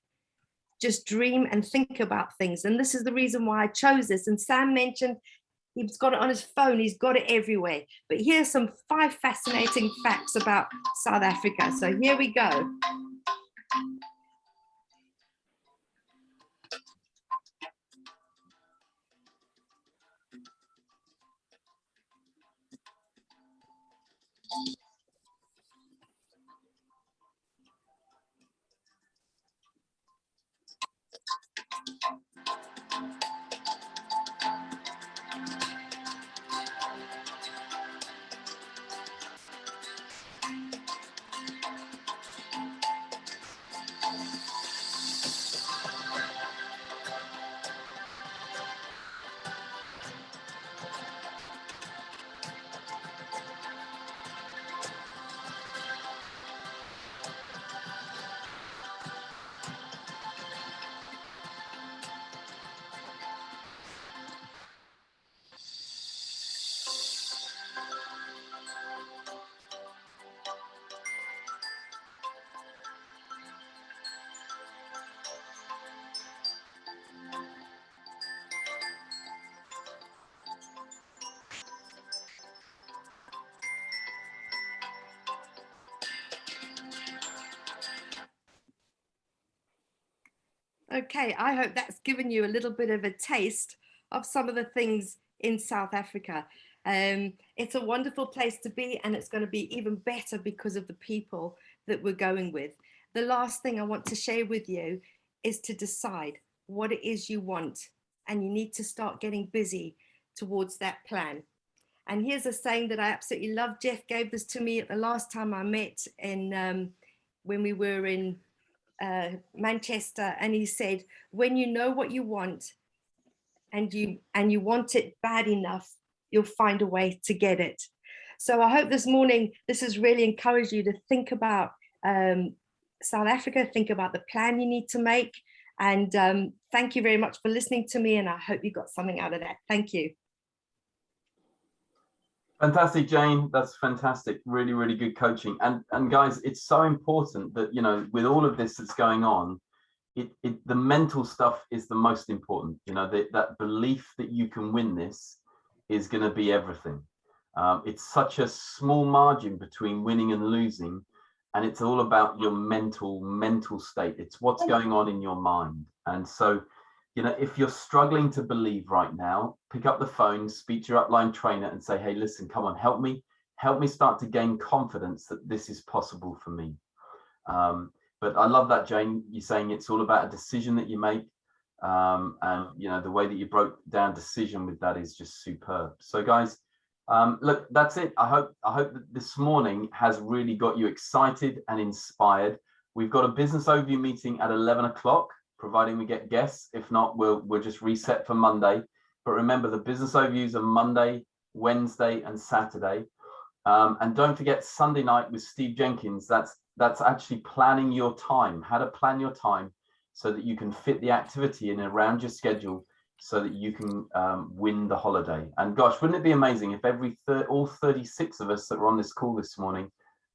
just dream and think about things. And this is the reason why I chose this. And Sam mentioned he's got it on his phone. He's got it everywhere. But here's some 5 fascinating facts about South Africa. So here we go. Okay, I hope that's given you a little bit of a taste of some of the things in South Africa. It's a wonderful place to be, and it's going to be even better because of the people that we're going with. The last thing I want to share with you is to decide what it is you want, and you need to start getting busy towards that plan. And here's a saying that I absolutely love. Jeff gave this to me at the last time I met in when we were in Manchester, and he said, when you know what you want and you want it bad enough, you'll find a way to get it. So I hope this morning this has really encouraged you to think about South Africa, think about the plan you need to make, and thank you very much for listening to me, and I hope you got something out of that. Thank you. Fantastic, Jane. That's fantastic. Really, really good coaching. And guys, it's so important that, you know, with all of this that's going on, the mental stuff is the most important. You know, that belief that you can win this is going to be everything. It's such a small margin between winning and losing, and it's all about your mental state. It's what's going on in your mind. And so, you know, if you're struggling to believe right now, pick up the phone, speak to your upline trainer and say, hey, listen, come on, help me start to gain confidence that this is possible for me. But I love that, Jane, you're saying it's all about a decision that you make. And, you know, the way that you broke down decision with that is just superb. So guys, look, that's it. I hope that this morning has really got you excited and inspired. We've got a business overview meeting at 11 o'clock. Providing we get guests. If not, we'll just reset for Monday. But remember, the business overviews are Monday, Wednesday, and Saturday. And don't forget Sunday night with Steve Jenkins. That's actually planning your time, how to plan your time so that you can fit the activity in around your schedule so that you can win the holiday. And gosh, wouldn't it be amazing if all 36 of us that were on this call this morning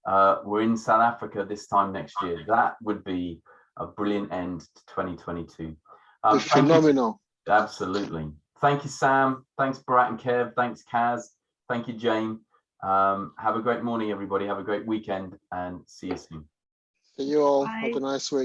were in South Africa this time next year? That would be a brilliant end to 2022. Phenomenal. Absolutely. Thank you, Sam. Thanks, Bharat and Kev. Thanks, Kaz. Thank you, Jane. Have a great morning, everybody. Have a great weekend, and see you soon. See you all. Bye. Have a nice week.